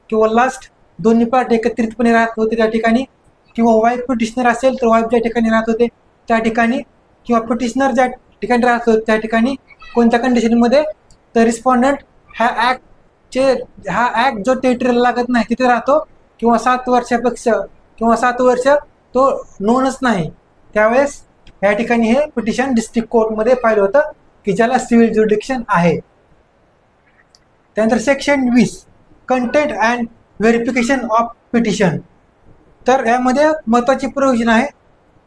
किंवा लास्ट दोन्ही पार्टी एकत्रितपणे राहत होते त्या ठिकाणी, किंवा वाईफ पिटिशनर असेल तर वाईफ ज्या ठिकाणी राहत होते त्या ठिकाणी, किंवा पिटिशनर ज्या ठिकाणी राहत होते त्या ठिकाणी. कोणत्या कंडिशनमध्ये? तर रिस्पॉन्डंट हा ऍक्ट जो टेरिटरीला लागत नाही तिथे राहतो, किंवा 7 वर्षापेक्षा किंवा 7 वर्ष तो नोनच नाही, त्यावेळेस या ठिकाणी हे पिटिशन डिस्ट्रिक्ट कोर्टमध्ये फाईल होतं की ज्याला सिव्हिल ज्युरिडिक्शन आहे. त्यानंतर section 20 content and verification of petition. तर यामध्ये महत्त्वाची प्रोव्हिजन आहे,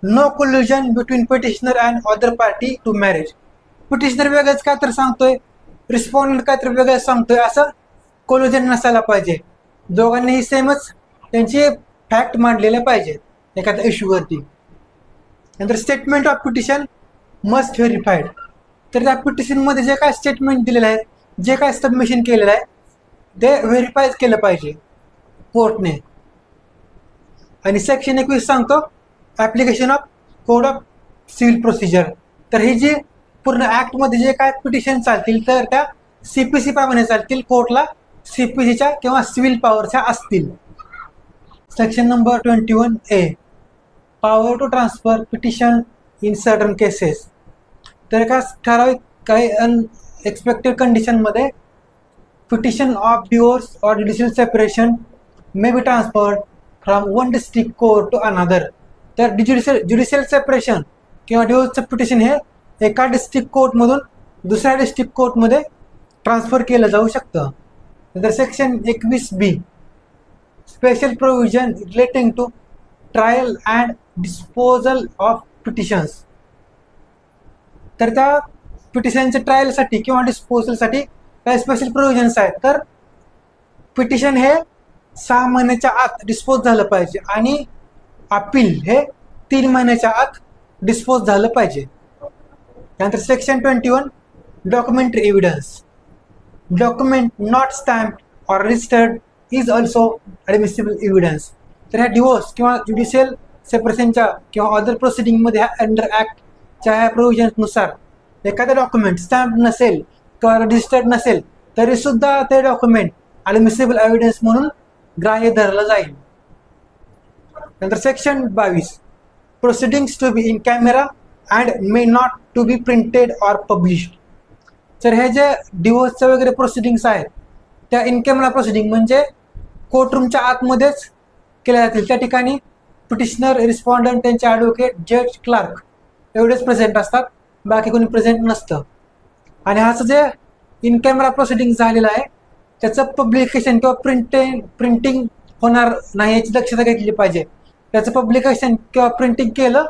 no collusion between petitioner and other party to marriage. Petitioner वेगळंच काय तर सांगतोय, रिस्पॉन्डंट काय तर वेगळंच सांगतोय, असं कोल्युजन नसायला पाहिजे. दोघांनीही सेमच त्यांची फॅक्ट मांडलेले पाहिजे एखाद्या इश्यूवरती. नंतर statement of petition must verified. तर त्या पिटिशनमध्ये जे काय स्टेटमेंट दिलेलं आहे, जे काय सबमिशन केलेलं आहे ते व्हेरीफाय केलं पाहिजे कोर्टने. आणि सेक्शन 21 सांगतो application of code of civil procedure. तर ही जी पूर्ण ॲक्टमध्ये जे काय पिटिशन चालतील तर त्या CPC प्रमाणे चालतील, कोर्टला CPCच्या किंवा सिव्हिल पॉवरच्या असतील. Section number 21A power to transfer petition in certain cases. तर एका ठराविक काही अनएक्सपेक्टेड कंडिशनमध्ये पिटिशन ऑफ डिवोर्स और judicial separation may be transferred from one district court to another. तर ज्युडिशियल सेपरेशन किंवा डिवोर्सचं पिटिशन हे एका डिस्ट्रिक्ट कोर्टमधून दुसऱ्या डिस्ट्रिक्ट कोर्टमध्ये ट्रान्सफर केलं जाऊ शकतं. नंतर section 21B special provision relating to trial and disposal of petitions. तर त्या पिटिशनच्या ट्रायलसाठी किंवा डिस्पोजलसाठी काही स्पेशल प्रोव्हिजन्स आहेत. तर पिटिशन हे 6 महिन्याच्या आत डिस्पोज झालं पाहिजे आणि अपील हे 3 महिन्याच्या आत डिस्पोज झालं पाहिजे. त्यानंतर section 21 documentary evidence. Document not stamped or registered is also admissible evidence. तर ह्या डिवोर्स किंवा ज्युडिशियल सेपरेशनच्या किंवा अदर प्रोसिडिंगमध्ये ह्या अंडर ॲक्टच्या ह्या प्रोव्हिजन्सनुसार एखादं डॉक्युमेंट स्टॅम्प नसेल किंवा रजिस्टर्ड नसेल तरीसुद्धा ते डॉक्युमेंट ॲडमिसिबल एव्हिडन्स म्हणून ग्राह्य धरलं जाईल. नंतर section 22 proceedings to be in camera and may not to be printed or published. तर हे जे डिवोर्सचे वगैरे प्रोसिडिंग्स आहेत त्या इन कॅमेरा प्रोसिडिंग म्हणजे कोर्टरूमच्या आतमध्येच केल्या जातील. त्या ठिकाणी पिटिशनर, रिस्पॉन्डंट, त्यांचे ॲडव्होकेट, जज, क्लार्क एवढेच प्रेझेंट असतात, बाकी कोणी प्रेझेंट नसतं. आणि ह्याचं जे इन कॅमेरा प्रोसिडिंग झालेलं आहे त्याचं पब्लिकेशन किंवा प्रिंटिंग होणार नाही याची दक्षता घेतली पाहिजे. त्याचं पब्लिकेशन किंवा प्रिंटिंग केलं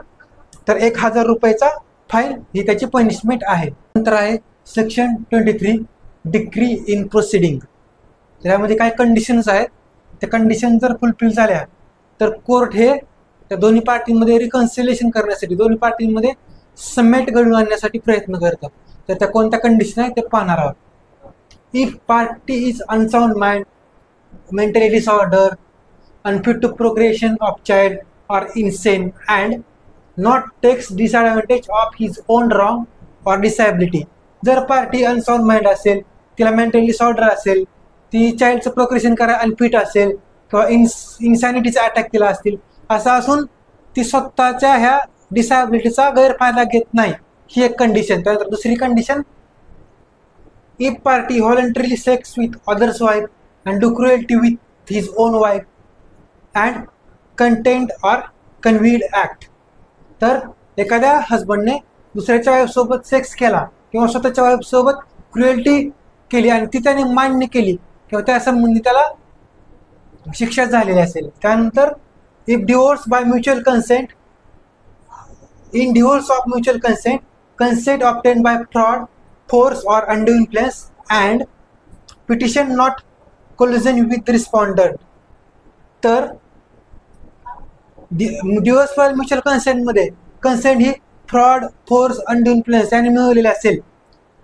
तर 1000 रुपयाचा फाईन ही त्याची पनिशमेंट आहे. नंतर आहे सेक्शन 23 डिक्री इन प्रोसिडिंग. त्यामध्ये काय कंडिशन्स आहेत, त्या कंडिशन जर फुलफिल झाल्या तर कोर्ट हे त्या दोन्ही पार्टींमध्ये रिकन्सिलेशन करण्यासाठी, दोन्ही पार्टींमध्ये समेट घडवून आणण्यासाठी प्रयत्न करतात. तर त्या कोणत्या कंडिशन आहे ते पाहणार आहोत. If party is unsound mind, mentally disorder, unfit to procreation of child or insane and not takes disadvantage of his own wrong or disability. जर पार्टी अनसाउंड माइंड असेल, तिला मेंटल डिसऑर्डर असेल, ती चाइल्डचं प्रोक्रिएशन करायला अनफिट असेल किंवा इन्सॅनिटीचा attack केला असतील, असं असून ती स्वतःच्या ह्या डिसॅबिलिटीचा गैरफायदा घेत नाही, ही एक कंडिशन. त्यानंतर दुसरी condition, if party voluntarily sex with others wife and do cruelty with his own wife and content or connived act. तर एखाद्या हजबंडने दुसऱ्याच्या वाईफसोबत सेक्स केला किंवा स्वतःच्या वाईफसोबत क्रुएल्टी केली आणि ती त्याने मान्य केली किंवा त्यासंबंधी त्याला शिक्षा झालेली असेल. त्यानंतर if divorce by mutual consent, in divorce of mutual consent, consent obtained by fraud, force or undue influence, and petition not collusion with respondent. तर डिवोर्स बाय म्युच्युअल कन्सेंट मध्ये कन्सेंट ही फ्रॉड, फोर्स, अनड्यू इन्फ्लुएन्स यांनी मिळवलेली असेल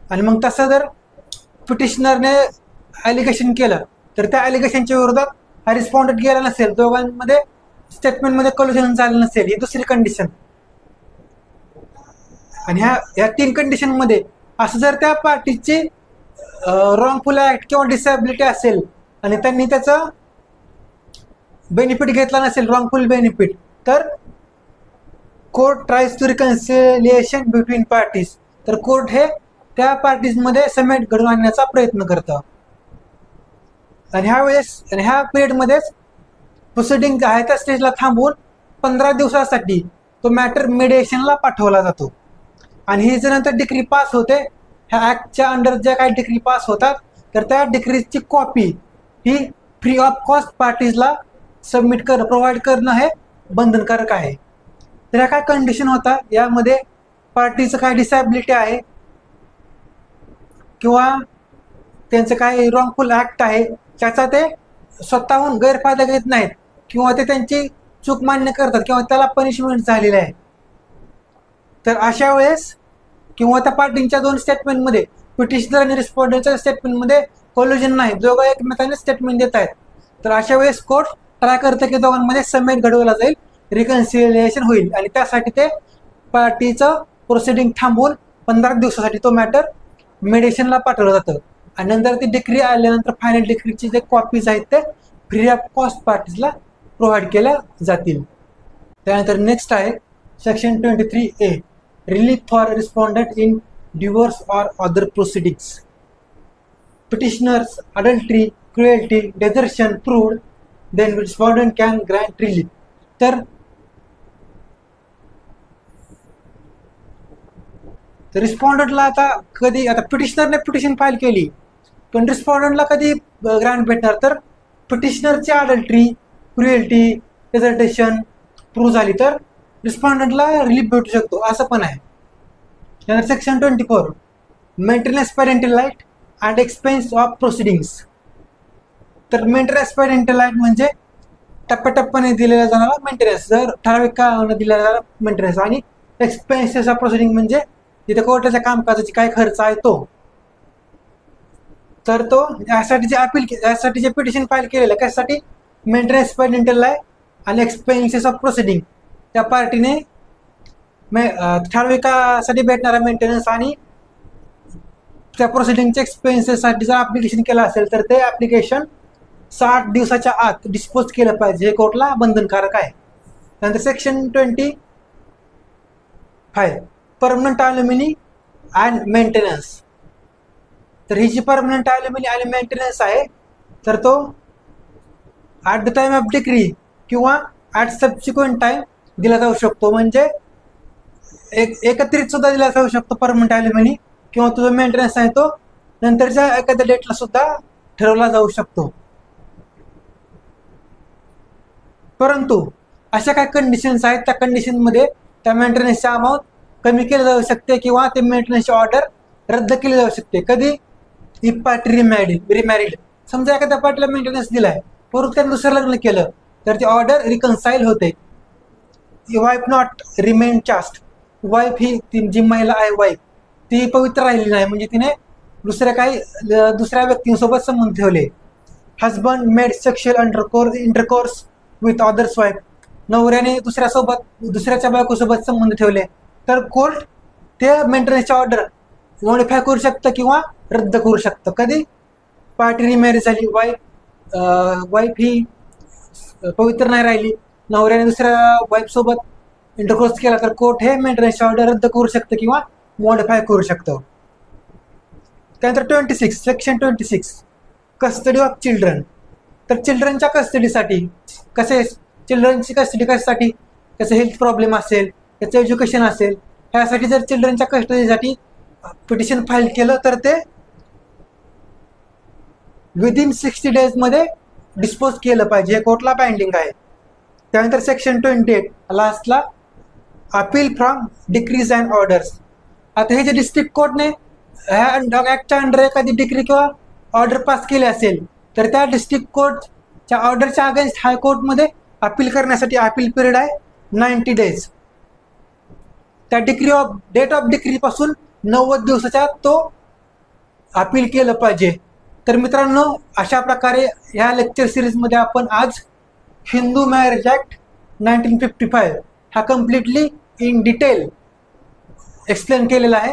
आणि मग तसं जर पिटिशनरने allegation केलं तर त्या ॲलिगेशनच्या विरोधात हा रिस्पॉन्डंट गेला नसेल, दोघांमध्ये स्टेटमेंटमध्ये कॉल्युजन झालं नसेल, ही दुसरी कंडिशन. आणि ह्या 3 कंडिशनमध्ये असं जर त्या पार्टीची रॉंगफुल ऍक्ट किंवा डिसेबिलिटी असेल आणि त्यांनी त्याचा बेनिफिट घेतला नसेल, रॉंगफुल बेनिफिट, तर court tries to reconciliation between parties. तर कोर्ट हे त्या पार्टीजमध्ये समेट घडवून आणण्याचा प्रयत्न करतं. आणि ह्या पिरियडमध्येच प्रोसिडिंग आहे त्या स्टेजला थांबवून 15 दिवसासाठी तो मॅटर मिडिएशनला पाठवला जातो. आणि ही जर नंतर डिक्री पास होते, ह्या ॲक्टच्या अंडर ज्या काही डिक्री पास होतात तर त्या डिक्रीची कॉपी ही फ्री ऑफ कॉस्ट पार्टीजला प्रोव्हाइड करणं हे बंधनकारक आहे. तर ह्या काय कंडिशन होतात, यामध्ये पार्टीचं काय डिसॅबिलिटी आहे किंवा त्यांचं काय रॉंगफुल ॲक्ट आहे त्याचा ते स्वतःहून गैरफायदा घेत नाहीत किंवा ते त्यांची चूक मान्य करतात किंवा त्याला पनिशमेंट झालेली आहे. तर अशा वेळेस किंवा त्या पार्टींच्या 2 स्टेटमेंटमध्ये, पिटिशनर आणि रिस्पॉन्डंटच्या स्टेटमेंटमध्ये कॉल्युजन नाही, दोघं एकमेकांना स्टेटमेंट देत आहेत, तर अशा वेळेस कोर्ट ट्राय करतं की दोघांमध्ये समेट घडवला जाईल, रिकन्सिलिएशन होईल. आणि त्यासाठी ते पार्टीचं प्रोसिडिंग थांबवून 15 दिवसासाठी तो मॅटर मेडिएशनला पाठवलं जातं. आणि नंतर ती डिक्री आल्यानंतर फायनल डिक्रीची जे कॉपीज आहेत ते फ्री ऑफ कॉस्ट पार्टीजला प्रोव्हाइड केल्या जातील. त्यानंतर नेक्स्ट आहे section 23A, relief for respondent in divorce or other proceedings. Petitioners adultery, cruelty, desertion proved, then respondent can grant relief. तर रिस्पॉन्डंटला आता पिटिशनरने पिटिशन फाईल केली पण रिस्पॉन्डंटला कधी ग्रँट भेटणार, तर पिटिशनरची अडल्टरी, क्रुएल्टी, डेझर्टेशन प्रूव्ह झाली तर रिस्पॉन्डंटला रिलीफ भेटू शकतो, असं पण आहे. त्यानंतर section 24, maintenance parental right and expense of proceedings. तर मेंटेनन्स पॅरेंटल राईट म्हणजे टप्प्याटप्प्याने दिलेला जाणारा मेंटेनन्स, जर ठराविक काळानं दिला जाणारा मेंटेनन्स. आणि एक्सपेन्सेस ऑफ प्रोसिडिंग म्हणजे तिथे कोर्टाच्या कामकाजाची काय खर्च आहे तो. तर तो यासाठी जे पिटिशन फाईल केलेलं आहे त्यासाठी मेंटेनन्स पॅरेंटल राईट आणि एक्सपेन्सेस ऑफ प्रोसिडिंग त्या पार्टीने ठराविकासाठी भेटणारा मेंटेनन्स आणि त्या प्रोसिडिंगच्या एक्सपेन्सेससाठी जर ॲप्लिकेशन केलं असेल तर ते ॲप्लिकेशन 60 दिवसाच्या आत डिस्पोज केलं पाहिजे, हे कोर्टला बंधनकारक आहे. त्यानंतर सेक्शन 25, परमनंट ॲल्युमिनी अँड मेंटेनन्स. तर ही जी परमनंट ॲल्युमिनी आणि मेंटेनन्स आहे तर तो at the time of decree किंवा ॲट सबसिक्वेंट टाइम दिला जाऊ शकतो. म्हणजे एकत्रित सुद्धा दिला जाऊ शकतो परमनंट ॲल्युमिनी, किंवा तुझा मेंटेनन्स आहे तो नंतरच्या एखाद्या डेटला सुद्धा ठरवला जाऊ शकतो. परंतु अशा काही कंडिशन्स आहेत, त्या कंडिशनमध्ये त्या मेंटेनन्सची अमाऊंट कमी केली जाऊ शकते किंवा ते मेंटेनन्सची ऑर्डर रद्द केली जाऊ शकते. कधी? If party remarried. समजा एखाद्या पार्टीला मेंटेनन्स दिलाय परंतु त्याने दुसरं लग्न केलं तर ती ऑर्डर रिकन्साईल होते. Wife not remain chaste. Wife ही ती जी महिला आहे वाईफ ती पवित्र राहिली नाही, म्हणजे तिने दुसऱ्या व्यक्तींसोबत संबंध ठेवले. Husband made sexual intercourse with others wife. नवऱ्याने दुसऱ्याच्या बायकोसोबत संबंध ठेवले तर कोर्ट ते मेंटेनन्सची ऑर्डर मॉडिफाय करू शकतं किंवा रद्द करू शकतं. कधी? पार्टी रिमॅरेज झाली, वाईफ ही पवित्र नाही राहिली, नवऱ्याने दुसऱ्या वाईफसोबत इंटरकोर्स केला तर कोर्ट हे मेंटेनन्सची ऑर्डर रद्द करू शकतं किंवा मॉडिफाय करू शकतं. त्यानंतर 26 सेक्शन 26 कस्टडी ऑफ चिल्ड्रन. तर चिल्ड्रनच्या कस्टडीसाठी चिल्ड्रनची कस्टडी कशासाठी? त्याचं हेल्थ प्रॉब्लेम असेल, त्याचं एज्युकेशन असेल, ह्यासाठी जर चिल्ड्रनच्या कस्टडीसाठी पिटिशन फाईल केलं तर ते विदिन 60 डेजमध्ये डिस्पोज केलं पाहिजे, हे कोर्टला बाइंडिंग आहे. त्यानंतर सेक्शन 28 लास्टला appeal from decrease and orders. आता हे जे डिस्ट्रिक्ट कोर्टने ह्या ॲक्टच्या अंडर एखादी डिक्री किंवा ऑर्डर पास केली असेल तर त्या डिस्ट्रिक्ट कोर्टच्या ऑर्डरच्या अगेन्स्ट हायकोर्टमध्ये अपील करण्यासाठी अपील पिरियड आहे 90 days. त्या डेट ऑफ डिक्रीपासून 90 दिवसाच्या तो अपील केलं पाहिजे. तर मित्रांनो, अशा प्रकारे ह्या लेक्चर सिरीजमध्ये आपण आज हिंदू मॅरेज ॲक्ट 1955 हा कम्प्लिटली इन डिटेल एक्सप्लेन केलेला आहे.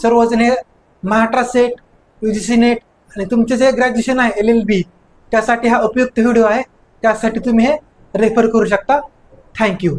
सर्वजण हे महाराष्ट्र सेट, UGC नेट आणि तुमचे जे ग्रॅज्युएशन आहे LLB त्यासाठी हा उपयुक्त व्हिडिओ आहे. त्यासाठी तुम्ही हे रेफर करू शकता. थँक्यू.